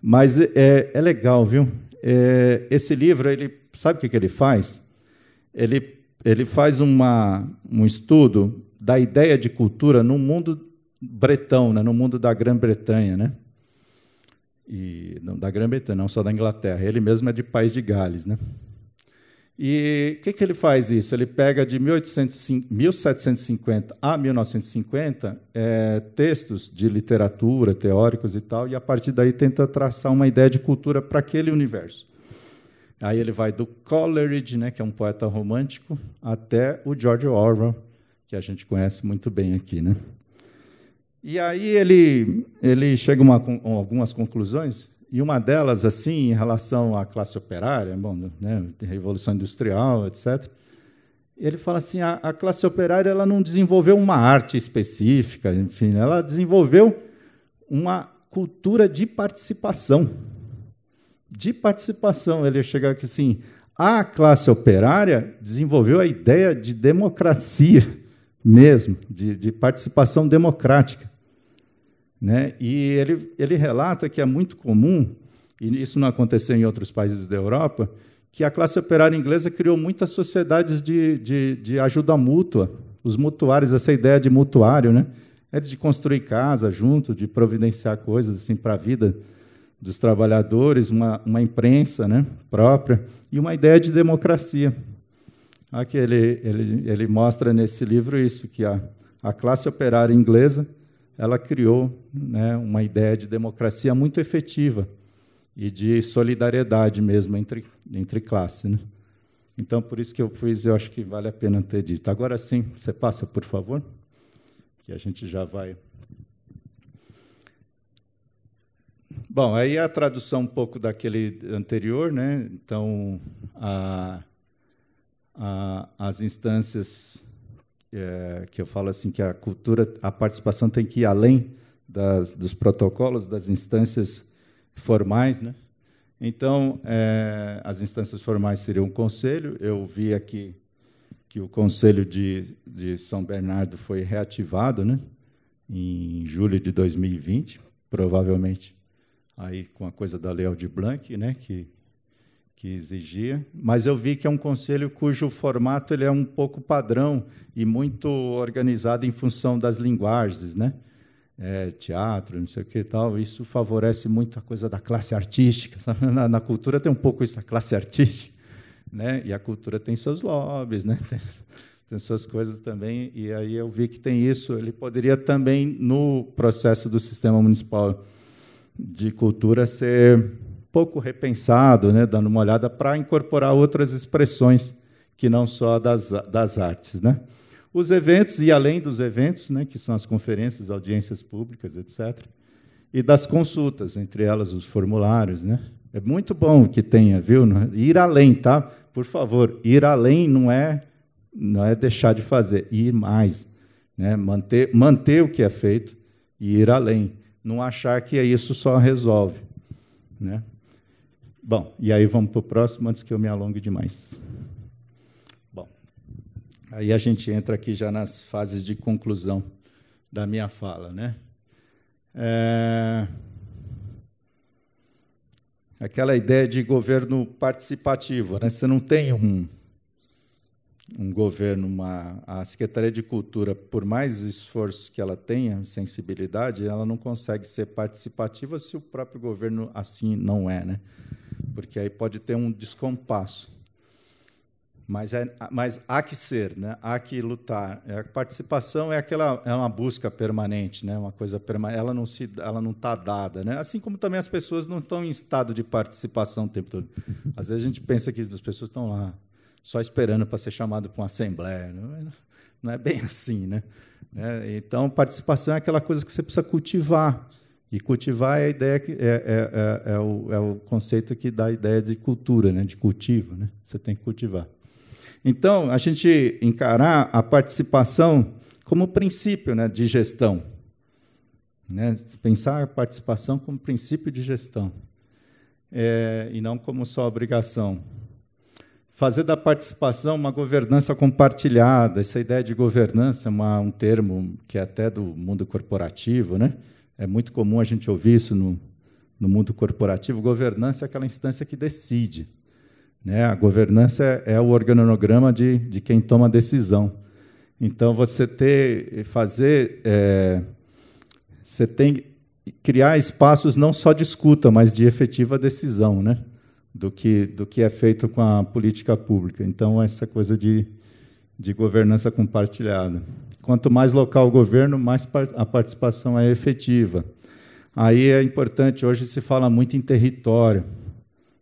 Mas é legal, viu? Esse livro, sabe o que ele faz? Ele faz um estudo da ideia de cultura no mundo bretão, né, no mundo da Grã-Bretanha, né? E não da Grã-Bretanha, não só da Inglaterra. Ele mesmo é de País de Gales, né? E o que ele faz isso? Ele pega de 1750 a 1950 textos de literatura, teóricos e tal, e a partir daí tenta traçar uma ideia de cultura para aquele universo. Aí ele vai do Coleridge, né, que é um poeta romântico, até o George Orwell, que a gente conhece muito bem aqui, né? E aí ele chega a algumas conclusões, e uma delas, assim, em relação à classe operária, né, Revolução Industrial, etc., ele fala assim, a classe operária ela não desenvolveu uma arte específica, enfim, ela desenvolveu uma cultura de participação. De participação. Ele chega aqui assim, a classe operária desenvolveu a ideia de democracia mesmo, de participação democrática. Né? E ele relata que é muito comum, e isso não aconteceu em outros países da Europa, que a classe operária inglesa criou muitas sociedades de ajuda mútua, os mutuários, essa ideia de mutuário, né? De construir casa junto, de providenciar coisas assim, para a vida dos trabalhadores, uma imprensa, né, própria, e uma ideia de democracia. Aqui ele mostra nesse livro isso, que a classe operária inglesa ela criou, né, uma ideia de democracia muito efetiva e de solidariedade mesmo entre classes. Né? Então, por isso que eu acho que vale a pena ter dito. Agora sim, você passa, por favor, que a gente já vai... Bom, aí a tradução um pouco daquele anterior, né? Então, as instâncias que eu falo assim, que a cultura, a participação tem que ir além dos protocolos, das instâncias formais, né? Então, as instâncias formais seriam o conselho. Eu vi aqui que o Conselho de São Bernardo foi reativado, né, em julho de 2020, provavelmente aí com a coisa da Lei Aldir Blanc, né, que exigia. Mas eu vi que é um conselho cujo formato ele é um pouco padrão e muito organizado em função das linguagens, né? Teatro, não sei o que e tal. Isso favorece muito a coisa da classe artística. Sabe? Na cultura tem um pouco isso, a classe artística, né? E a cultura tem seus lobbies, né? Tem suas coisas também. E aí eu vi que tem isso. Ele poderia também, no processo do Sistema Municipal de Cultura, ser pouco repensado, né? Dando uma olhada para incorporar outras expressões que não só das artes, né? Os eventos, e além dos eventos, né, que são as conferências, audiências públicas, etc., e das consultas, entre elas os formulários, né? É muito bom que tenha, viu? Ir além, tá? Por favor, ir além não é deixar de fazer, ir mais, né? Manter o que é feito e ir além. Não achar que isso só resolve, né? Bom, e aí vamos para o próximo, antes que eu me alongue demais. Bom, aí a gente entra aqui já nas fases de conclusão da minha fala, né? Aquela ideia de governo participativo, né? Você não tem um governo, a Secretaria de Cultura, por mais esforço que ela tenha, sensibilidade, ela não consegue ser participativa se o próprio governo assim não é, né? Porque aí pode ter um descompasso. Mas há que ser, né? Há que lutar. A participação é uma busca permanente, né? Uma coisa permanente. Ela não está dada, né? Assim como também as pessoas não estão em estado de participação o tempo todo. Às vezes a gente pensa que as pessoas estão lá só esperando para ser chamado para uma assembleia. Não é bem assim, né? Então, participação é aquela coisa que você precisa cultivar. E cultivar é a ideia que é o conceito que dá a ideia de cultura, né? De cultivo, né? Você tem que cultivar. Então, a gente encarar a participação como princípio, né, de gestão, né? Pensar a participação como princípio de gestão, e não como só obrigação. Fazer da participação uma governança compartilhada. Essa ideia de governança é um termo que é até do mundo corporativo, né? É muito comum a gente ouvir isso no mundo corporativo. Governança é aquela instância que decide, né? A governança é o organograma de quem toma a decisão. Então, você tem que criar espaços não só de escuta, mas de efetiva decisão, né? Do que é feito com a política pública. Então, essa coisa de governança compartilhada. Quanto mais local o governo, mais a participação é efetiva. Aí é importante, hoje se fala muito em território.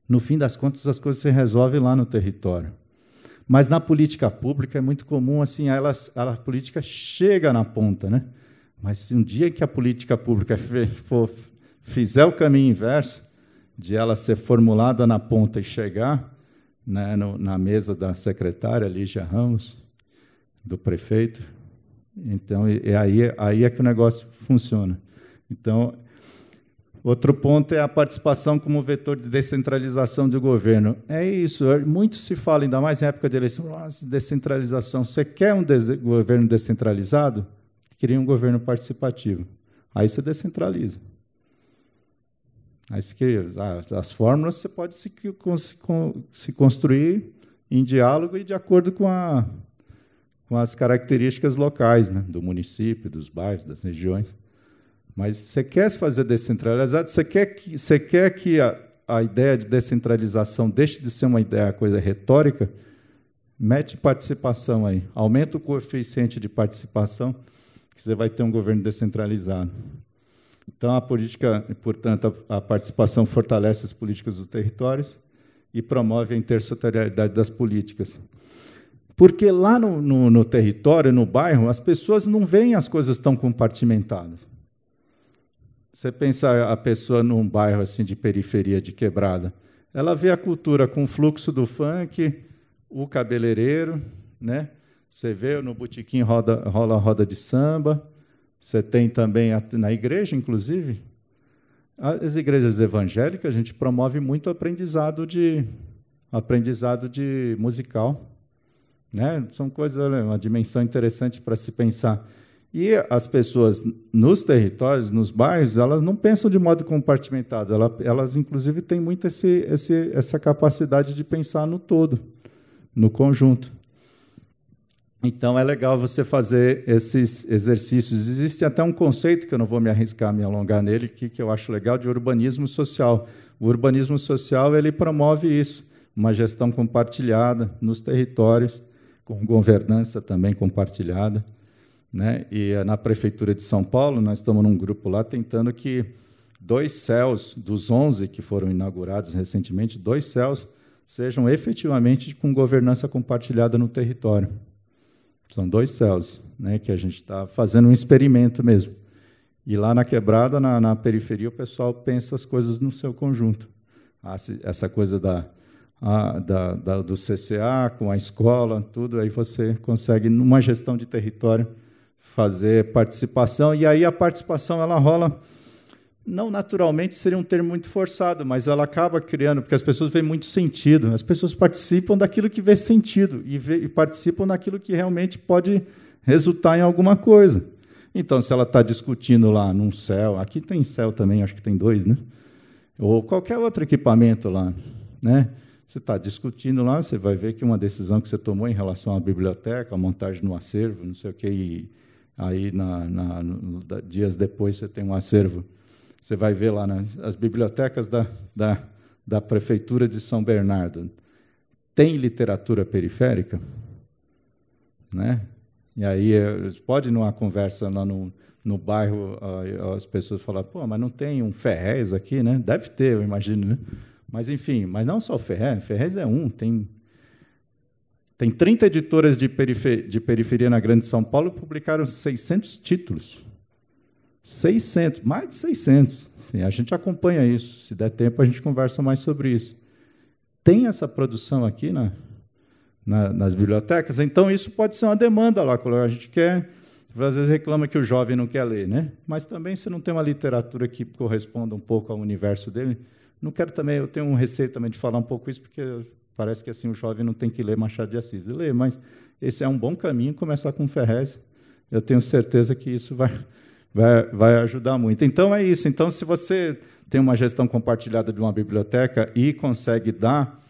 No fim das contas, as coisas se resolvem lá no território. Mas na política pública é muito comum, assim, a política chega na ponta, né? Mas se um dia que a política pública fizer o caminho inverso, de ela ser formulada na ponta e chegar, né, na mesa da secretária Lígia Ramos, do prefeito, então aí é que o negócio funciona. Então, outro ponto é a participação como vetor de descentralização do governo. É isso, muito se fala, ainda mais em época de eleição, descentralização. Você quer um governo descentralizado? Cria um governo participativo. Aí você descentraliza. Aí as fórmulas você pode se construir em diálogo e de acordo com as características locais, né, do município, dos bairros, das regiões. Mas você quer se fazer descentralizado, você quer que a ideia de descentralização deixe de ser uma coisa retórica, mete participação aí, aumenta o coeficiente de participação, que você vai ter um governo descentralizado. Então, a política, portanto, a participação fortalece as políticas dos territórios e promove a intersetorialidade das políticas. Porque lá no território, no bairro, as pessoas não veem as coisas tão compartimentadas. Você pensa a pessoa num bairro assim de periferia, de quebrada, ela vê a cultura com o fluxo do funk, o cabeleireiro, né? Você vê no botequim rola roda de samba, você tem também na igreja, inclusive, as igrejas evangélicas, a gente promove muito aprendizado de musical, né? São coisas, uma dimensão interessante para se pensar. E as pessoas nos territórios, nos bairros, elas não pensam de modo compartimentado, elas inclusive, têm muito essa capacidade de pensar no todo, no conjunto. Então, é legal você fazer esses exercícios. Existe até um conceito, que eu não vou me arriscar a me alongar nele, que eu acho legal, de urbanismo social. O urbanismo social ele promove isso, uma gestão compartilhada nos territórios, com governança também compartilhada, né? E na Prefeitura de São Paulo, nós estamos num grupo lá tentando que 2 CELs, dos 11 que foram inaugurados recentemente, 2 CELs sejam efetivamente com governança compartilhada no território. São 2 CELs, né, que a gente está fazendo um experimento mesmo. E lá na quebrada, na periferia, o pessoal pensa as coisas no seu conjunto. Essa coisa do CCA, com a escola, tudo, aí você consegue, numa gestão de território, fazer participação. E aí a participação ela rola, não naturalmente, seria um termo muito forçado, mas ela acaba criando, porque as pessoas veem muito sentido. As pessoas participam daquilo que vê sentido e participam daquilo que realmente pode resultar em alguma coisa. Então, se ela está discutindo lá num CEL, aqui tem CEL também, acho que tem 2, né? Ou qualquer outro equipamento lá, né? Você está discutindo lá, você vai ver que uma decisão que você tomou em relação à biblioteca, a montagem no acervo, não sei o quê, e aí, dias depois, você tem um acervo. Você vai ver lá as bibliotecas da Prefeitura de São Bernardo. Tem literatura periférica? Né? E aí, pode, numa conversa lá no bairro, as pessoas falam, pô, mas não tem um Ferrez aqui, né? Deve ter, eu imagino, né? Mas, enfim, mas não só o Ferrez é um, tem 30 editoras de periferia na Grande São Paulo que publicaram 600 títulos. 600, mais de 600. Sim, a gente acompanha isso. Se der tempo, a gente conversa mais sobre isso. Tem essa produção aqui nas bibliotecas? Então, isso pode ser uma demanda lá. A gente quer... Às vezes reclama que o jovem não quer ler, né? Mas também, se não tem uma literatura que corresponda um pouco ao universo dele, não quero também... Eu tenho um receio também de falar um pouco isso, porque parece que assim, o jovem não tem que ler Machado de Assis. Ele lê, mas esse é um bom caminho, começar com Ferrez. Eu tenho certeza que isso vai ajudar muito. Então, é isso. Então, se você tem uma gestão compartilhada de uma biblioteca e consegue dar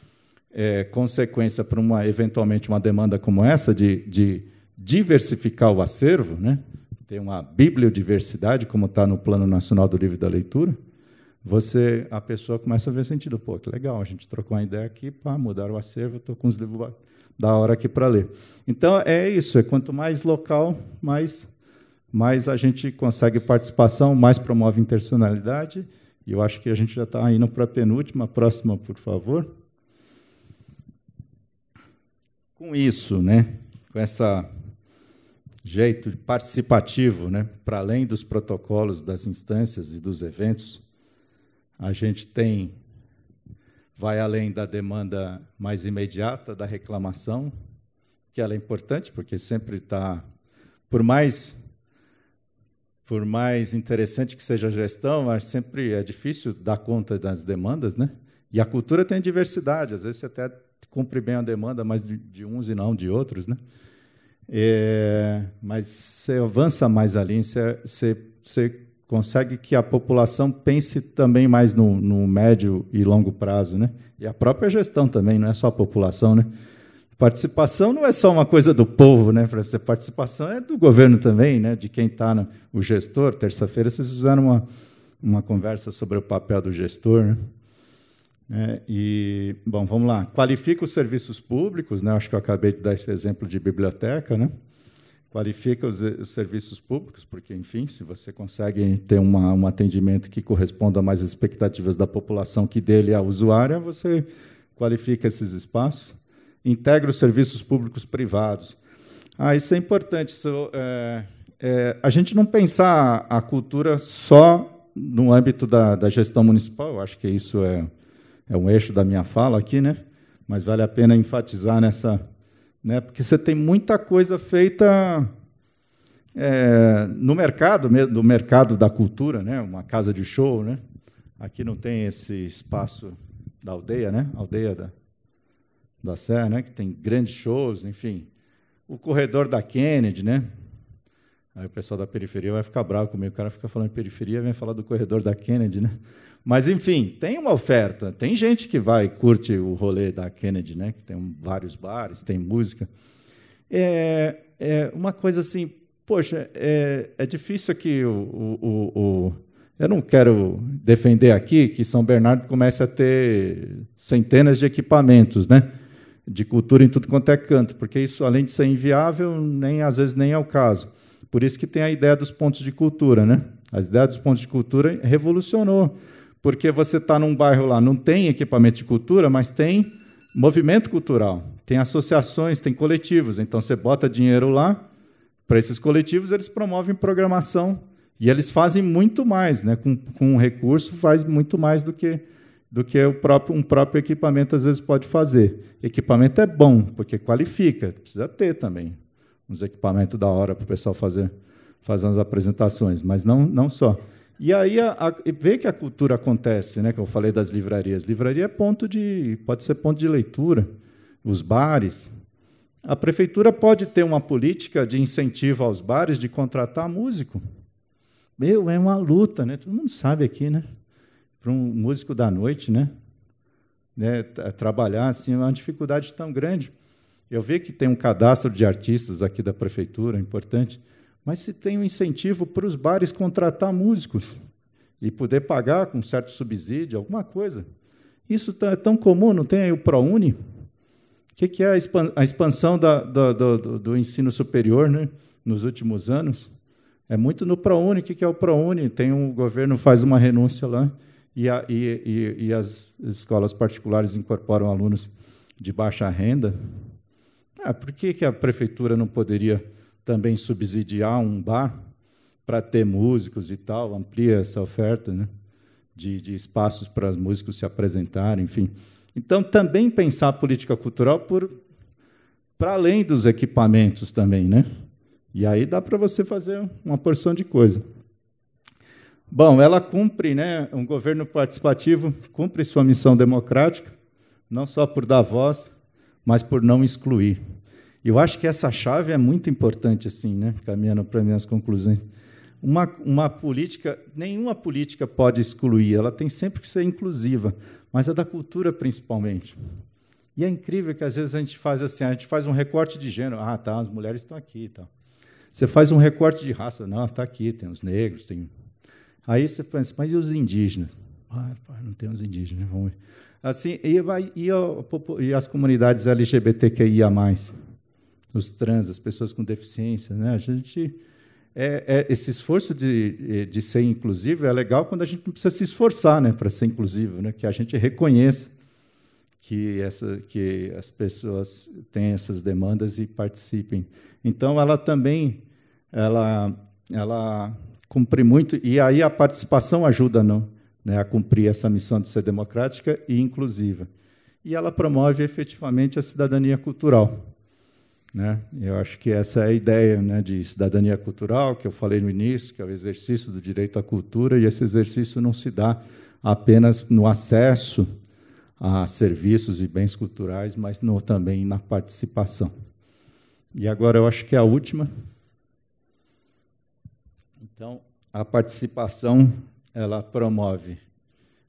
consequência para, eventualmente, uma demanda como essa, de diversificar o acervo, né? Ter uma bibliodiversidade, como está no Plano Nacional do Livro e da Leitura, a pessoa começa a ver sentido. Pô, que legal, a gente trocou uma ideia aqui para mudar o acervo, estou com os livros da hora aqui para ler. Então, é isso. Quanto mais local, mais a gente consegue participação, mais promove intencionalidade, e eu acho que a gente já está indo para a penúltima. Próxima, por favor. Com isso, né, com esse jeito participativo, né, para além dos protocolos, das instâncias e dos eventos, a gente vai além da demanda mais imediata, da reclamação, que ela é importante, porque sempre está, por mais interessante que seja a gestão, mas sempre é difícil dar conta das demandas, né? E a cultura tem diversidade, às vezes você até cumpre bem a demanda, mas de uns e não de outros, né? Mas você avança mais ali, você consegue que a população pense também mais no médio e longo prazo, né? E a própria gestão também, não é só a população, né? Participação não é só uma coisa do povo, né? Participação é do governo também, né? De quem está o gestor. Terça-feira vocês fizeram uma conversa sobre o papel do gestor, né? Bom, vamos lá. Qualifica os serviços públicos, né? Acho que eu acabei de dar esse exemplo de biblioteca, né? Qualifica os serviços públicos, porque, enfim, se você consegue ter um atendimento que corresponda mais às expectativas da população que dele é a usuária, você qualifica esses espaços. Integra os serviços públicos privados. Isso é importante. A gente não pensar a cultura só no âmbito da gestão municipal, eu acho que isso é um eixo da minha fala aqui, né? mas vale a pena enfatizar nessa, né, porque você tem muita coisa feita no mercado, do mercado da cultura, né, uma casa de show, né? Aqui não tem esse espaço da aldeia, né? Aldeia da Serra, né? Que tem grandes shows, enfim. O corredor da Kennedy, né? Aí o pessoal da periferia vai ficar bravo comigo. O cara fica falando de periferia e vem falar do corredor da Kennedy, né? Mas, enfim, tem uma oferta. Tem gente que curte o rolê da Kennedy, né? Que tem vários bares, tem música. Uma coisa assim, poxa, é difícil aqui eu não quero defender aqui que São Bernardo comece a ter centenas de equipamentos, né, de cultura em tudo quanto é canto, porque isso, além de ser inviável, às vezes nem é o caso. Por isso que tem a ideia dos pontos de cultura, né? A ideia dos pontos de cultura revolucionou, porque você está num bairro lá, não tem equipamento de cultura, mas tem movimento cultural, tem associações, tem coletivos. Então, você bota dinheiro lá, para esses coletivos, eles promovem programação. E eles fazem muito mais, né? Com um recurso, faz muito mais do que um próprio equipamento, às vezes, pode fazer. Equipamento é bom, porque qualifica, precisa ter também uns equipamentos da hora para o pessoal fazer umas apresentações, mas não só. E aí vê que a cultura acontece, né? Que eu falei das livrarias. Livraria pode ser ponto de leitura, os bares. A prefeitura pode ter uma política de incentivo aos bares de contratar músico. É uma luta, né? Todo mundo sabe aqui, né? Para um músico da noite, né? Trabalhar assim é uma dificuldade tão grande. Eu vi que tem um cadastro de artistas aqui da prefeitura, importante, mas se tem um incentivo para os bares contratar músicos e poder pagar com certo subsídio, alguma coisa. Isso é tão comum, não tem aí o ProUni? O que é a expansão do ensino superior, né? Nos últimos anos? É muito no ProUni. O que é o ProUni? O governo faz uma renúncia lá e as escolas particulares incorporam alunos de baixa renda. Por que a prefeitura não poderia também subsidiar um bar para ter músicos e tal? Amplia essa oferta, né? de espaços para os músicos se apresentarem, enfim. Então, também pensar a política cultural para além dos equipamentos também, né? E aí dá para você fazer uma porção de coisa. Bom, ela cumpre, né, um governo participativo cumpre sua missão democrática, não só por dar voz, mas por não excluir. Eu acho que essa chave é muito importante, assim, né, caminhando para minhas conclusões. Uma política, nenhuma política pode excluir, ela tem sempre que ser inclusiva, mas a da cultura, principalmente. E é incrível que, às vezes, a gente faz um recorte de gênero. As mulheres estão aqui e tal. Você faz um recorte de raça. Não, está aqui, tem os negros, tem... Aí você pensa, mas e os indígenas? Não tem os indígenas, vamos ver. Assim, e as comunidades LGBTQIA+, os trans, as pessoas com deficiência, né? A gente... esse esforço de ser inclusivo é legal quando a gente não precisa se esforçar, né, para ser inclusivo, né? Que a gente reconheça que as pessoas têm essas demandas e participem. Então, ela também ela cumpre muito, e aí a participação ajuda a cumprir essa missão de ser democrática e inclusiva. E ela promove efetivamente a cidadania cultural. Né? Eu acho que essa é a ideia, né, de cidadania cultural, que eu falei no início, que é o exercício do direito à cultura, e esse exercício não se dá apenas no acesso a serviços e bens culturais, mas também na participação. E agora eu acho que é a última. Então, a participação ela promove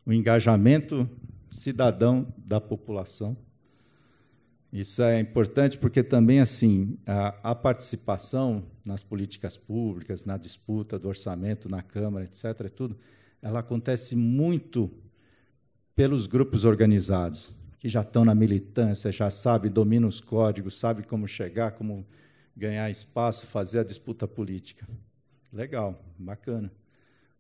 o engajamento cidadão da população. Isso é importante porque também assim a participação nas políticas públicas, na disputa do orçamento, na Câmara, etc., tudo, ela acontece muito pelos grupos organizados, que já estão na militância, já sabem, dominam os códigos, sabem como chegar, como ganhar espaço, fazer a disputa política. Legal, bacana.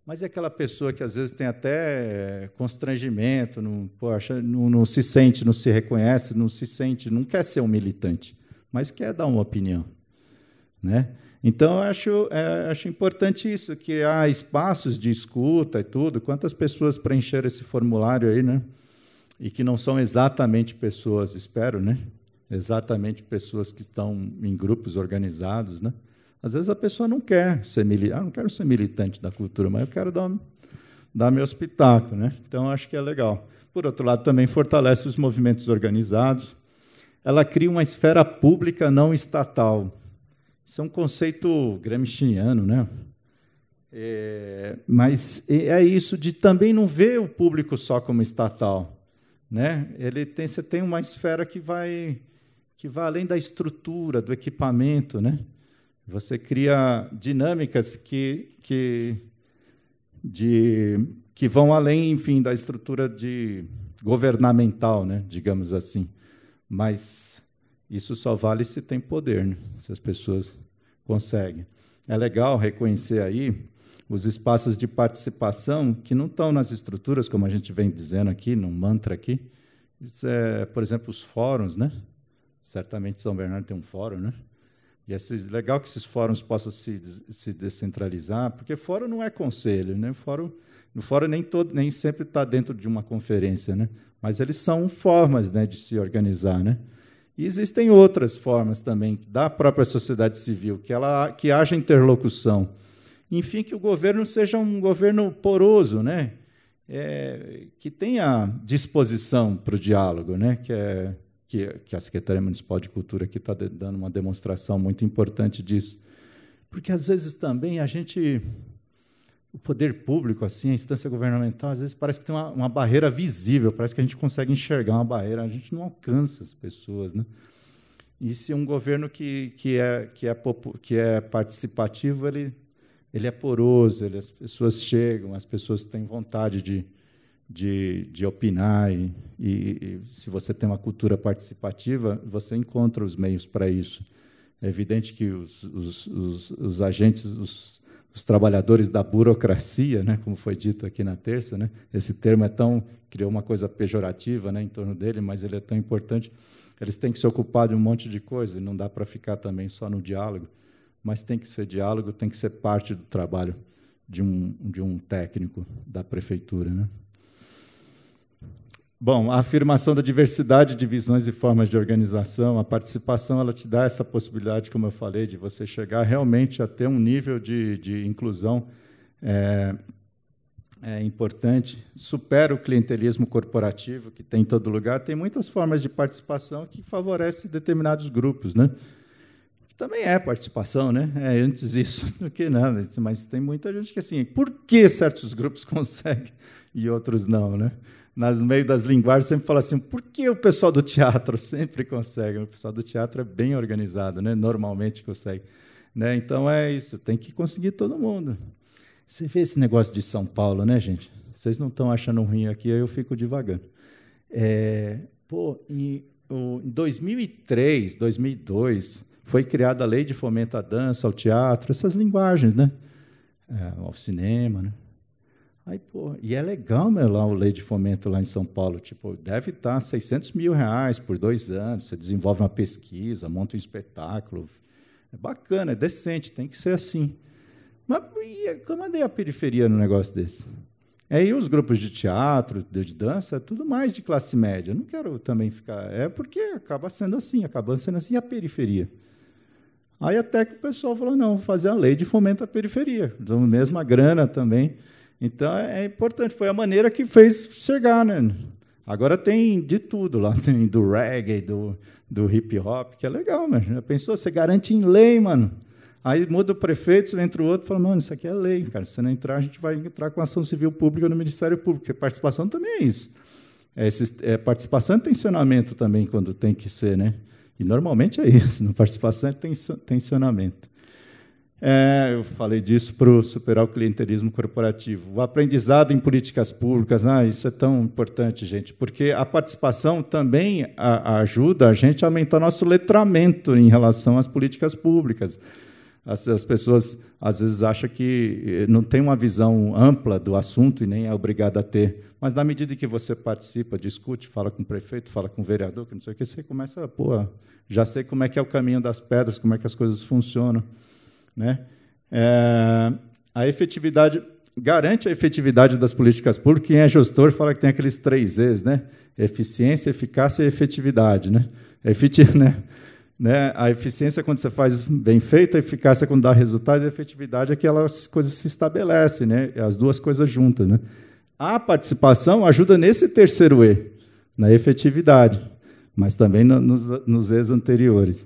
Mas é aquela pessoa que, às vezes, tem até constrangimento, não se sente, não se reconhece, não quer ser um militante, mas quer dar uma opinião. Né? Então, eu acho importante isso, criar espaços de escuta e tudo. Quantas pessoas preencheram esse formulário aí, né? e que não são exatamente pessoas, espero, né? Exatamente pessoas que estão em grupos organizados, né? Às vezes a pessoa não quer ser militante, não quero ser militante da cultura, mas eu quero dar meu espetáculo, né? Então, acho que é legal. Por outro lado, também fortalece os movimentos organizados. Ela cria uma esfera pública não estatal. Isso é um conceito gramsciano, né? Mas é isso de também não ver o público só como estatal, né? Você tem uma esfera que vai além da estrutura, do equipamento, né? Você cria dinâmicas que vão além, enfim, da estrutura governamental, né? Digamos assim. Mas isso só vale se tem poder, né? Se as pessoas conseguem. É legal reconhecer aí os espaços de participação que não estão nas estruturas, como a gente vem dizendo aqui, num mantra aqui. Isso é, por exemplo, os fóruns, né? Certamente São Bernardo tem um fórum, né? E é legal que esses fóruns possam se descentralizar, porque fórum não é conselho, né? No fórum nem sempre está dentro de uma conferência, né? Mas eles são formas, né, de se organizar, né? E existem outras formas também da própria sociedade civil, que haja interlocução. Enfim, que o governo seja um governo poroso, né? Que tenha disposição para o diálogo, né? Que a Secretaria Municipal de Cultura aqui está dando uma demonstração muito importante disso. Porque, às vezes, também o poder público, assim, a instância governamental, às vezes parece que tem uma barreira visível, parece que a gente consegue enxergar uma barreira, a gente não alcança as pessoas, né? E se um governo que é participativo, ele é poroso, as pessoas chegam, as pessoas têm vontade de opinar, e se você tem uma cultura participativa, você encontra os meios para isso. É evidente que os agentes, os trabalhadores da burocracia, né, como foi dito aqui na terça, né, esse termo criou uma coisa pejorativa, né, em torno dele, mas ele é tão importante. Eles têm que se ocupar de um monte de coisa, e não dá para ficar também só no diálogo, mas tem que ser diálogo, tem que ser parte do trabalho de um técnico da prefeitura, né? Bom, a afirmação da diversidade de visões e formas de organização, a participação, ela te dá essa possibilidade, como eu falei, de você chegar realmente a ter um nível de inclusão importante, supera o clientelismo corporativo, que tem em todo lugar, tem muitas formas de participação que favorecem determinados grupos, né? Que também é participação, né? Antes isso do que nada, mas tem muita gente que, assim, por que certos grupos conseguem e outros não, né? No meio das linguagens, sempre fala assim, por que o pessoal do teatro sempre consegue? O pessoal do teatro é bem organizado, né? Normalmente consegue. Né? Então, é isso, tem que conseguir todo mundo. Você vê esse negócio de São Paulo, né, gente? Vocês não estão achando ruim aqui, aí eu fico devagando. Em 2003, 2002, foi criada a Lei de Fomento à Dança, ao Teatro, essas linguagens, né? Ao cinema, né? Aí, e é legal, lá o Lei de Fomento lá em São Paulo, deve estar R$600 mil por 2 anos, você desenvolve uma pesquisa, monta um espetáculo, é bacana, é decente, tem que ser assim. Mas cadê a periferia no negócio desse? E os grupos de teatro, de dança, tudo mais de classe média, não quero também ficar, porque acaba sendo assim, e a periferia? Aí até que o pessoal falou, não, vou fazer a Lei de Fomento à Periferia, dão a mesma grana também. Então, é importante, foi a maneira que fez chegar, né? Agora tem de tudo lá, tem do reggae, do hip-hop, que é legal, mano. Já pensou? Você garante em lei, mano. Aí muda o prefeito, entra o outro e fala, mano, isso aqui é lei, cara. Se você não entrar, a gente vai entrar com ação civil pública no Ministério Público, porque participação também é isso. Participação é tensionamento também, quando tem que ser, né? E normalmente é isso, não participação é tensionamento. Eu falei disso para superar o clientelismo corporativo. O aprendizado em políticas públicas, isso é tão importante, gente, porque a participação também ajuda a gente a aumentar nosso letramento em relação às políticas públicas. As pessoas, às vezes, acham que não tem uma visão ampla do assunto e nem é obrigado a ter. Mas, na medida que você participa, discute, fala com o prefeito, fala com o vereador, que não sei o que, você começa já sei como é que é o caminho das pedras, como é que as coisas funcionam. Né? A efetividade garante a efetividade das políticas públicas. Quem é gestor fala que tem aqueles 3 E's, né? Eficiência, eficácia e efetividade, né? A eficiência é quando você faz bem feito, a eficácia é quando dá resultado, e a efetividade é que aquelas coisas se estabelecem, né? As duas coisas juntas, né? A participação ajuda nesse terceiro E, na efetividade, mas também nos E's anteriores.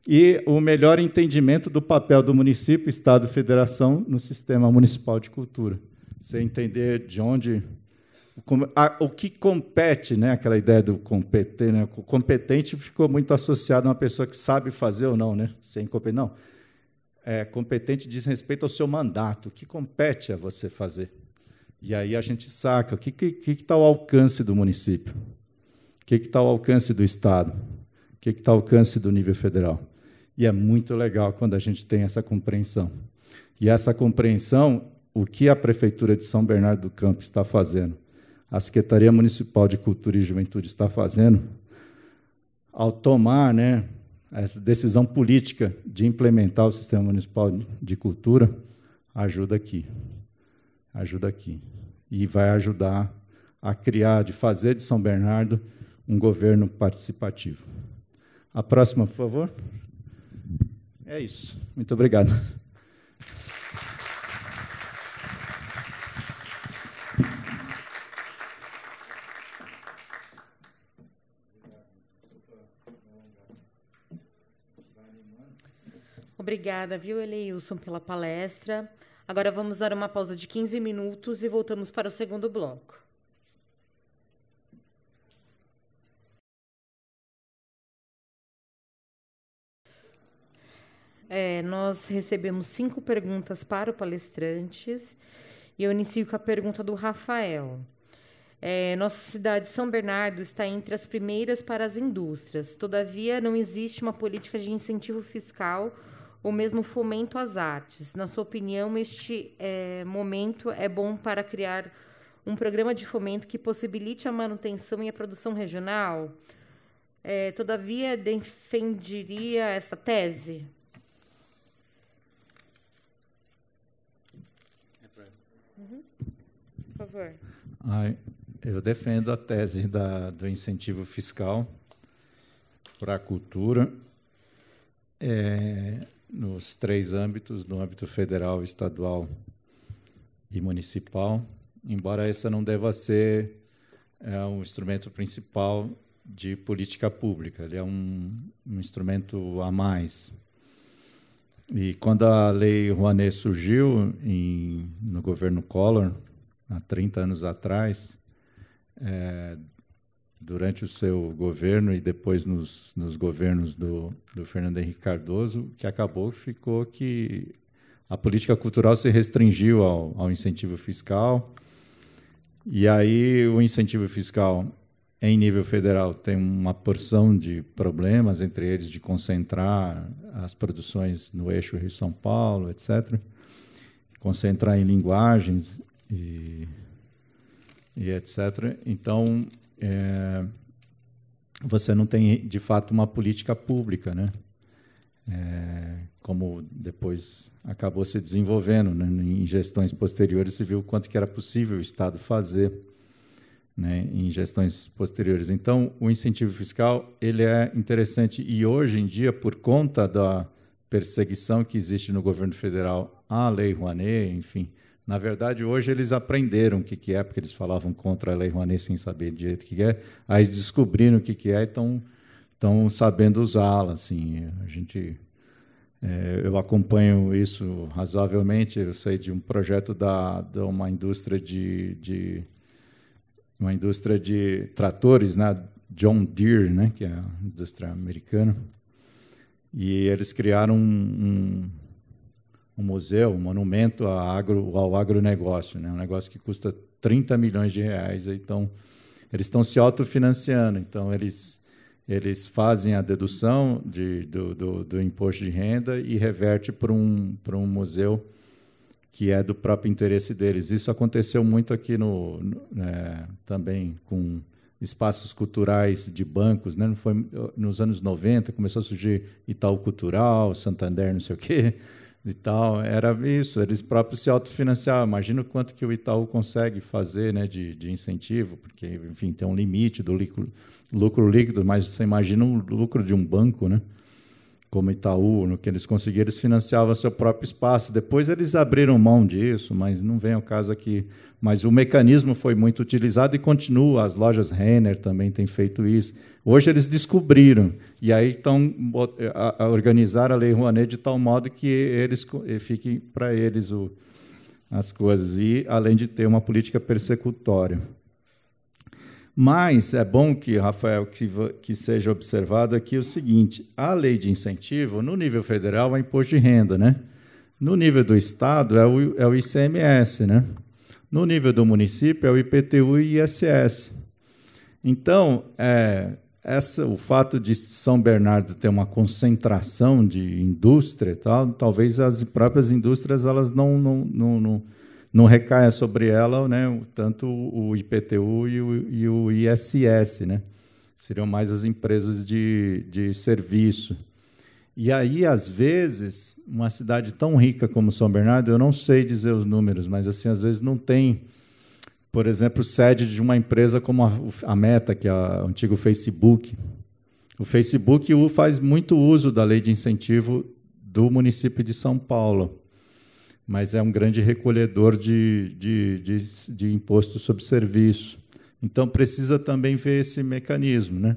E o melhor entendimento do papel do município, Estado e Federação no sistema municipal de cultura. Você entender de onde... o que compete, né? Aquela ideia do competente, né? O competente ficou muito associado a uma pessoa que sabe fazer ou não, né? Sem competente, não. Competente diz respeito ao seu mandato, o que compete a você fazer. E aí a gente saca o que está ao alcance do município, o que está ao alcance do Estado, o que está ao alcance do nível federal. E é muito legal quando a gente tem essa compreensão. E essa compreensão, o que a Prefeitura de São Bernardo do Campo está fazendo, a Secretaria Municipal de Cultura e Juventude está fazendo, ao tomar, né, essa decisão política de implementar o Sistema Municipal de Cultura, ajuda aqui. Ajuda aqui. E vai ajudar a criar, de fazer de São Bernardo um governo participativo. A próxima, por favor. É isso. Muito obrigado. Obrigada, viu, Eleilson, pela palestra. Agora vamos dar uma pausa de 15 minutos e voltamos para o segundo bloco. Nós recebemos 5 perguntas para o palestrantes e eu inicio com a pergunta do Rafael. Nossa cidade, São Bernardo, está entre as primeiras para as indústrias. Todavia, não existe uma política de incentivo fiscal ou mesmo fomento às artes. Na sua opinião, este momento é bom para criar um programa de fomento que possibilite a manutenção e a produção regional? Todavia, defenderia essa tese? Por favor. Eu defendo a tese do incentivo fiscal para a cultura, nos 3 âmbitos, no âmbito federal, estadual e municipal, embora essa não deva ser um instrumento principal de política pública, ele é um instrumento a mais. E quando a Lei Rouanet surgiu no governo Collor, há 30 anos atrás, durante o seu governo e depois nos governos do Fernando Henrique Cardoso, que ficou que a política cultural se restringiu ao incentivo fiscal. E aí o incentivo fiscal, em nível federal, tem uma porção de problemas, entre eles de concentrar as produções no eixo Rio-São Paulo, etc., concentrar em linguagens e etc. Então, você não tem, de fato, uma política pública, né? Como depois acabou se desenvolvendo, né? Em gestões posteriores, se viu o quanto que era possível o Estado fazer, né? Em gestões posteriores. Então, o incentivo fiscal ele é interessante e, hoje em dia, por conta da perseguição que existe no governo federal à Lei Rouanet, enfim, na verdade, hoje eles aprenderam o que é, porque eles falavam contra a Lei Rouanet sem saber direito o que é, aí eles descobriram o que é e estão sabendo usá-la. Assim. Eu acompanho isso razoavelmente, eu sei de um projeto de uma indústria de tratores, né, John Deere, né, que é a indústria americana, e eles criaram um museu, um monumento ao agronegócio, né? Um negócio que custa 30 milhões de reais. Então, eles estão se autofinanciando. Então, eles fazem a dedução do imposto de renda e reverte para um museu que é do próprio interesse deles. Isso aconteceu muito aqui também com espaços culturais de bancos, né? Não foi nos anos 90, começou a surgir Itaú Cultural, Santander, não sei o quê, e tal. Era isso, eles próprios se autofinanciavam. Imagina o quanto que o Itaú consegue fazer, né, de incentivo, porque, enfim, tem um limite do lucro líquido, mas você imagina o lucro de um banco, né, como Itaú, no que eles conseguiram, eles financiavam seu próprio espaço. Depois eles abriram mão disso, mas não vem ao caso aqui. Mas o mecanismo foi muito utilizado e continua. As lojas Renner também têm feito isso. Hoje eles descobriram, e aí estão a organizar a Lei Rouanet de tal modo que eles fiquem para eles as coisas, e além de ter uma política persecutória. Mas é bom que, Rafael, que seja observado aqui o seguinte: a lei de incentivo, no nível federal, é imposto de renda, né? No nível do Estado, é o ICMS, né? No nível do município, é o IPTU e ISS. Então, o fato de São Bernardo ter uma concentração de indústria, talvez as próprias indústrias elas não recaia sobre ela, né, tanto o IPTU e o ISS, né? Seriam mais as empresas de serviço. E aí, às vezes, uma cidade tão rica como São Bernardo, eu não sei dizer os números, mas assim, às vezes não tem, por exemplo, sede de uma empresa como a Meta, que é o antigo Facebook. O Facebook faz muito uso da lei de incentivo do município de São Paulo, mas é um grande recolhedor de imposto sobre serviço. Então, precisa também ver esse mecanismo, né?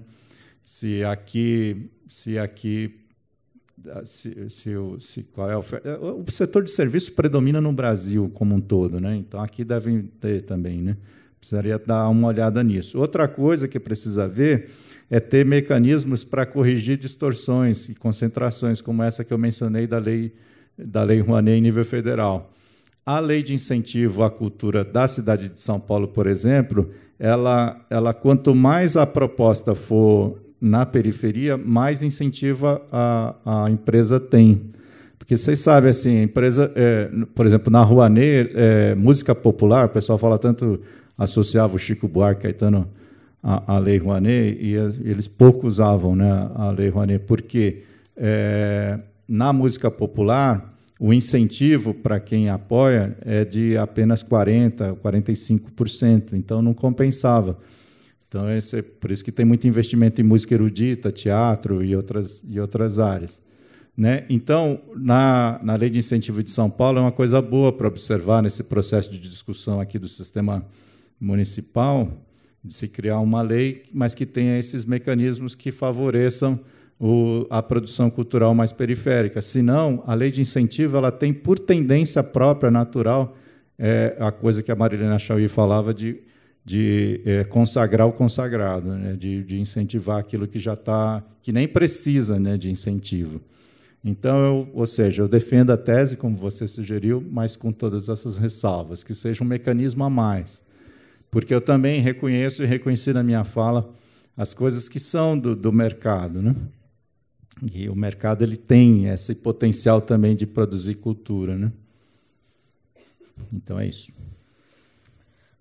Qual é o setor de serviço predomina no Brasil como um todo, né? Então, aqui devem ter também, né? Precisaria dar uma olhada nisso. Outra coisa que precisa ver é ter mecanismos para corrigir distorções e concentrações, como essa que eu mencionei da Lei Rouanet em nível federal. A lei de incentivo à cultura da cidade de São Paulo, por exemplo, ela quanto mais a proposta for na periferia, mais incentivo a empresa tem. Porque vocês sabem, assim, a empresa, por exemplo, na Rouanet, música popular, o pessoal fala tanto, associava o Chico Buarque Caetano à Lei Rouanet, e eles pouco usavam, né, a Lei Rouanet, porque na música popular, o incentivo para quem apoia é de apenas 40%, 45%, então não compensava. Então, por isso que tem muito investimento em música erudita, teatro e outras áreas, né? Então, na lei de incentivo de São Paulo, é uma coisa boa para observar nesse processo de discussão aqui do sistema municipal, de se criar uma lei, mas que tenha esses mecanismos que favoreçam a produção cultural mais periférica. Senão, a lei de incentivo ela tem, por tendência própria, natural, a coisa que a Marilena Chauí falava de consagrar o consagrado, né? de incentivar aquilo que já está, que nem precisa, né, de incentivo. Então, ou seja, eu defendo a tese, como você sugeriu, mas com todas essas ressalvas, que seja um mecanismo a mais. Porque eu também reconheço e reconheci na minha fala as coisas que são do mercado, né? E o mercado ele tem esse potencial também de produzir cultura, né? Então, é isso.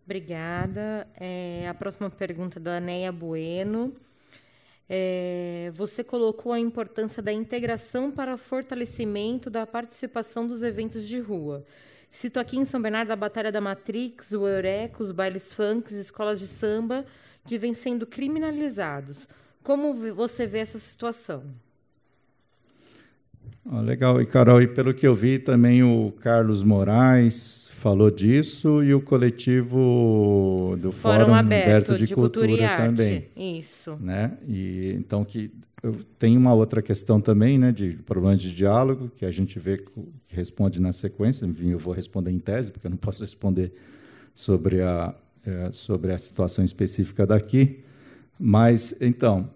Obrigada. A próxima pergunta é da Anéia Bueno. Você colocou a importância da integração para fortalecimento da participação dos eventos de rua. Cito aqui em São Bernardo a Batalha da Matrix, o Eureka, os bailes funks, escolas de samba, que vêm sendo criminalizados. Como você vê essa situação? Legal, e Carol, e pelo que eu vi também o Carlos Moraes falou disso e o coletivo do Fórum Aberto de Cultura e Arte. Também. Isso. Né? E, então, tem uma outra questão também, né, de problemas de diálogo, que a gente vê que responde na sequência. Enfim, eu vou responder em tese, porque eu não posso responder sobre a situação específica daqui. Mas, então,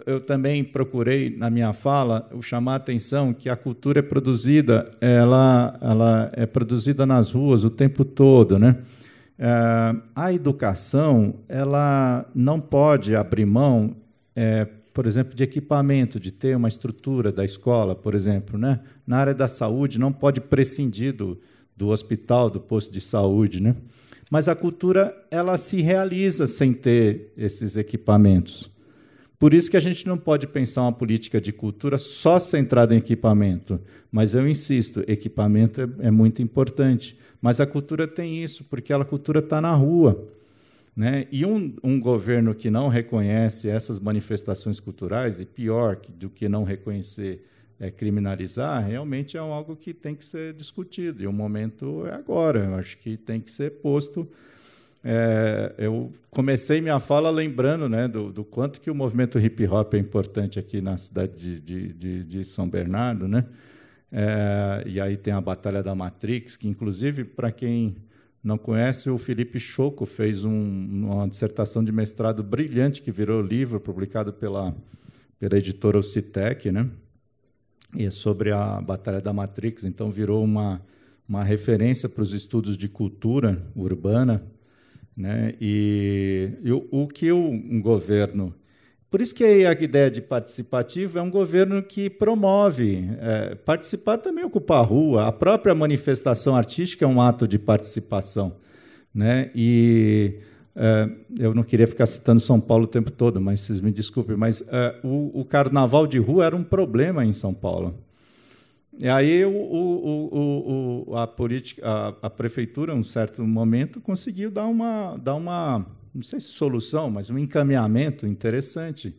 eu também procurei, na minha fala, chamar a atenção que a cultura é produzida, ela é produzida nas ruas o tempo todo, né? A educação ela não pode abrir mão, por exemplo, de equipamento, de ter uma estrutura da escola, por exemplo, né? Na área da saúde, não pode prescindir do hospital, do posto de saúde, né? Mas a cultura ela se realiza sem ter esses equipamentos. Por isso que a gente não pode pensar uma política de cultura só centrada em equipamento. Mas eu insisto, equipamento é muito importante. Mas a cultura tem isso, porque a cultura está na rua, né? E um governo que não reconhece essas manifestações culturais, e pior do que não reconhecer é criminalizar, realmente é algo que tem que ser discutido. E o momento é agora. Eu acho que tem que ser posto. Eu comecei minha fala lembrando, né, do quanto que o movimento hip-hop é importante aqui na cidade de São Bernardo, né? E aí tem a Batalha da Matrix, que, inclusive, para quem não conhece, o Felipe Choco fez uma dissertação de mestrado brilhante, que virou livro, publicado pela editora Ocitec, né? E é sobre a Batalha da Matrix, então virou uma referência para os estudos de cultura urbana, né? E o que um governo... Por isso que a ideia de participativo é um governo que promove. Participar também é ocupar a rua. A própria manifestação artística é um ato de participação, né? E eu não queria ficar citando São Paulo o tempo todo, mas vocês me desculpem, mas o carnaval de rua era um problema em São Paulo. E aí a prefeitura, em um certo momento, conseguiu dar uma, não sei se solução, mas um encaminhamento interessante,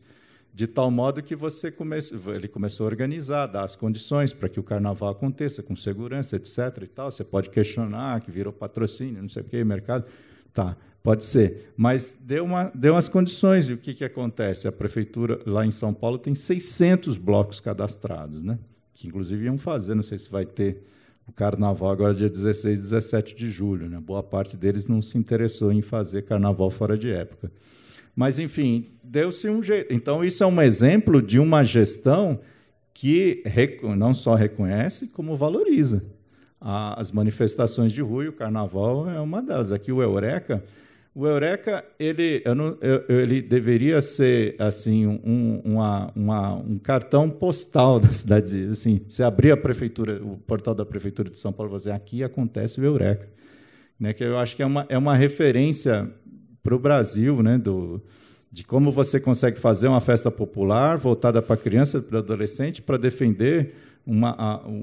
de tal modo que ele começou a organizar, dar as condições para que o carnaval aconteça, com segurança, etc. E tal. Você pode questionar que virou patrocínio, não sei o que, mercado. Tá, pode ser. Mas deu umas condições. E o que acontece? A prefeitura, lá em São Paulo, tem 600 blocos cadastrados, né? Que, inclusive, iam fazer, não sei se vai ter o carnaval agora dia 16 e 17 de julho. Né? Boa parte deles não se interessou em fazer carnaval fora de época. Mas, enfim, deu-se um jeito. Então, isso é um exemplo de uma gestão que não só reconhece, como valoriza as manifestações de rua, e o carnaval é uma delas. Aqui, o Eureka, ele deveria ser assim um cartão postal da cidade. Assim, você abrir o portal da Prefeitura de São Paulo e dizer, aqui acontece o Eureka, né? Que eu acho que é uma referência para o Brasil, né? De como você consegue fazer uma festa popular voltada para a criança e para o adolescente para defender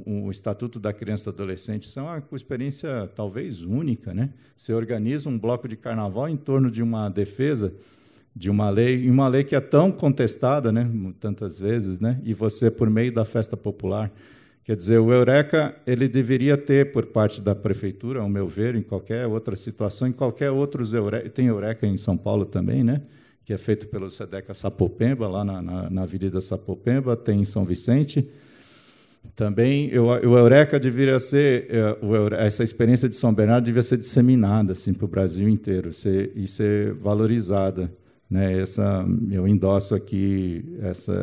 o Estatuto da Criança e do Adolescente. Isso é uma experiência talvez única, né? Você organiza um bloco de carnaval em torno de uma defesa de uma lei que é tão contestada, né, tantas vezes, né? E você, por meio da festa popular, quer dizer, o Eureka ele deveria ter, por parte da prefeitura, ao meu ver, em qualquer outra situação, em qualquer outros Eureka, tem Eureka em São Paulo também, né? Que é feito pelo SEDECA Sapopemba, lá na Avenida Sapopemba, tem em São Vicente. Também o Eureka deveria ser, essa experiência de São Bernardo devia ser disseminada assim, para o Brasil inteiro e ser valorizada, né? Eu endosso aqui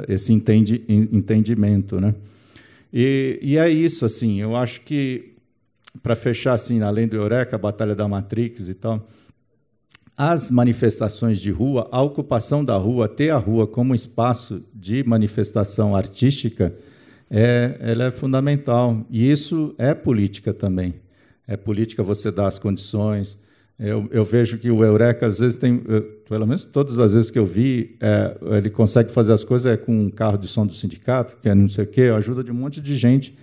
esse entendimento, né? E é isso, assim, eu acho que, para fechar, assim, além do Eureka, a Batalha da Matrix e tal, as manifestações de rua, a ocupação da rua, ter a rua como espaço de manifestação artística, ela é fundamental. E isso é política também. É política você dar as condições. Eu vejo que o Eureka, às vezes, pelo menos todas as vezes que eu vi, ele consegue fazer as coisas com um carro de som do sindicato, que é não sei o quê, ajuda de um monte de gente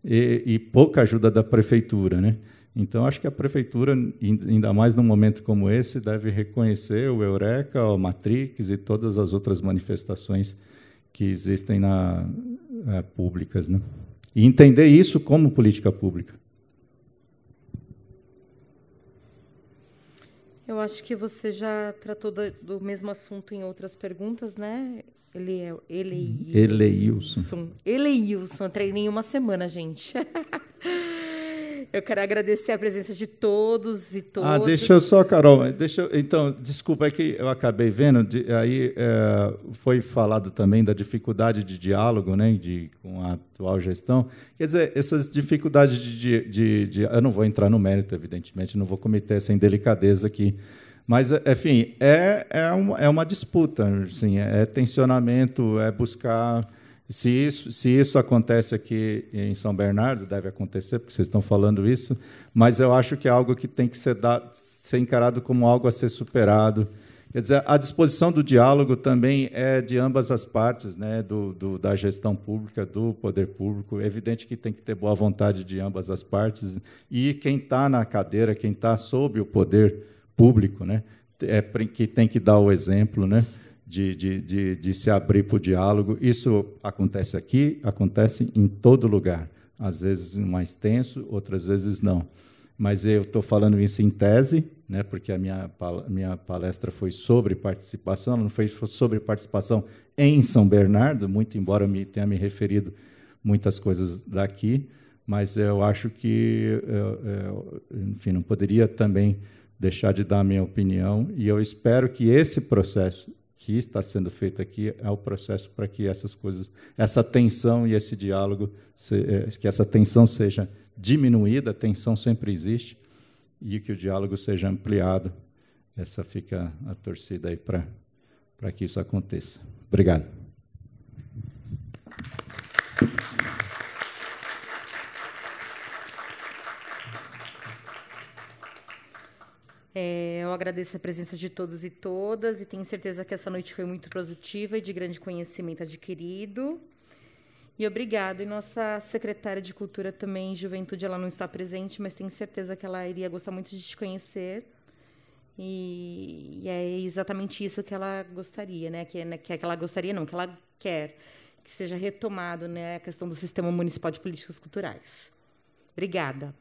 e pouca ajuda da prefeitura, né? Então, acho que a prefeitura, ainda mais num momento como esse, deve reconhecer o Eureka, o Matrix e todas as outras manifestações que existem públicas, né? E entender isso como política pública. Eu acho que você já tratou do mesmo assunto em outras perguntas, né? Eleilson. Eu treinei uma semana, gente. Eu quero agradecer a presença de todos e todas. Deixa eu só, Carol, então, desculpa, é que eu acabei vendo, aí foi falado também da dificuldade de diálogo, né, com a atual gestão. Quer dizer, essas dificuldades eu não vou entrar no mérito, evidentemente, não vou cometer essa indelicadeza aqui, mas, enfim, é uma disputa, assim, é tensionamento, é buscar... Se isso acontece aqui em São Bernardo, deve acontecer, porque vocês estão falando isso, mas eu acho que é algo que tem que ser encarado como algo a ser superado, Quer dizer, a disposição do diálogo também é de ambas as partes, né, da gestão pública, do poder público. É evidente que tem que ter boa vontade de ambas as partes, e quem está na cadeira, quem está sob o poder público, né, que tem que dar o exemplo, né, de se abrir para o diálogo. Isso acontece aqui, acontece em todo lugar. Às vezes mais tenso, outras vezes não. Mas eu estou falando isso em tese, né, porque a minha palestra foi sobre participação, não foi sobre participação em São Bernardo, muito embora eu tenha me referido muitas coisas daqui, mas eu acho que, enfim, não poderia também deixar de dar a minha opinião, e eu espero que esse processo que está sendo feito aqui é o processo para que essas coisas, essa tensão e esse diálogo, que essa tensão seja diminuída. A tensão sempre existe, e que o diálogo seja ampliado. Essa fica a torcida aí para que isso aconteça. Obrigado. Eu agradeço a presença de todos e todas, e tenho certeza que essa noite foi muito positiva e de grande conhecimento adquirido. E obrigado. E nossa secretária de Cultura também, Juventude, ela não está presente, mas tenho certeza que ela iria gostar muito de te conhecer. E é exatamente isso que ela gostaria, né? Que ela gostaria, não, que ela quer que seja retomado, né, a questão do Sistema Municipal de Políticas Culturais. Obrigada.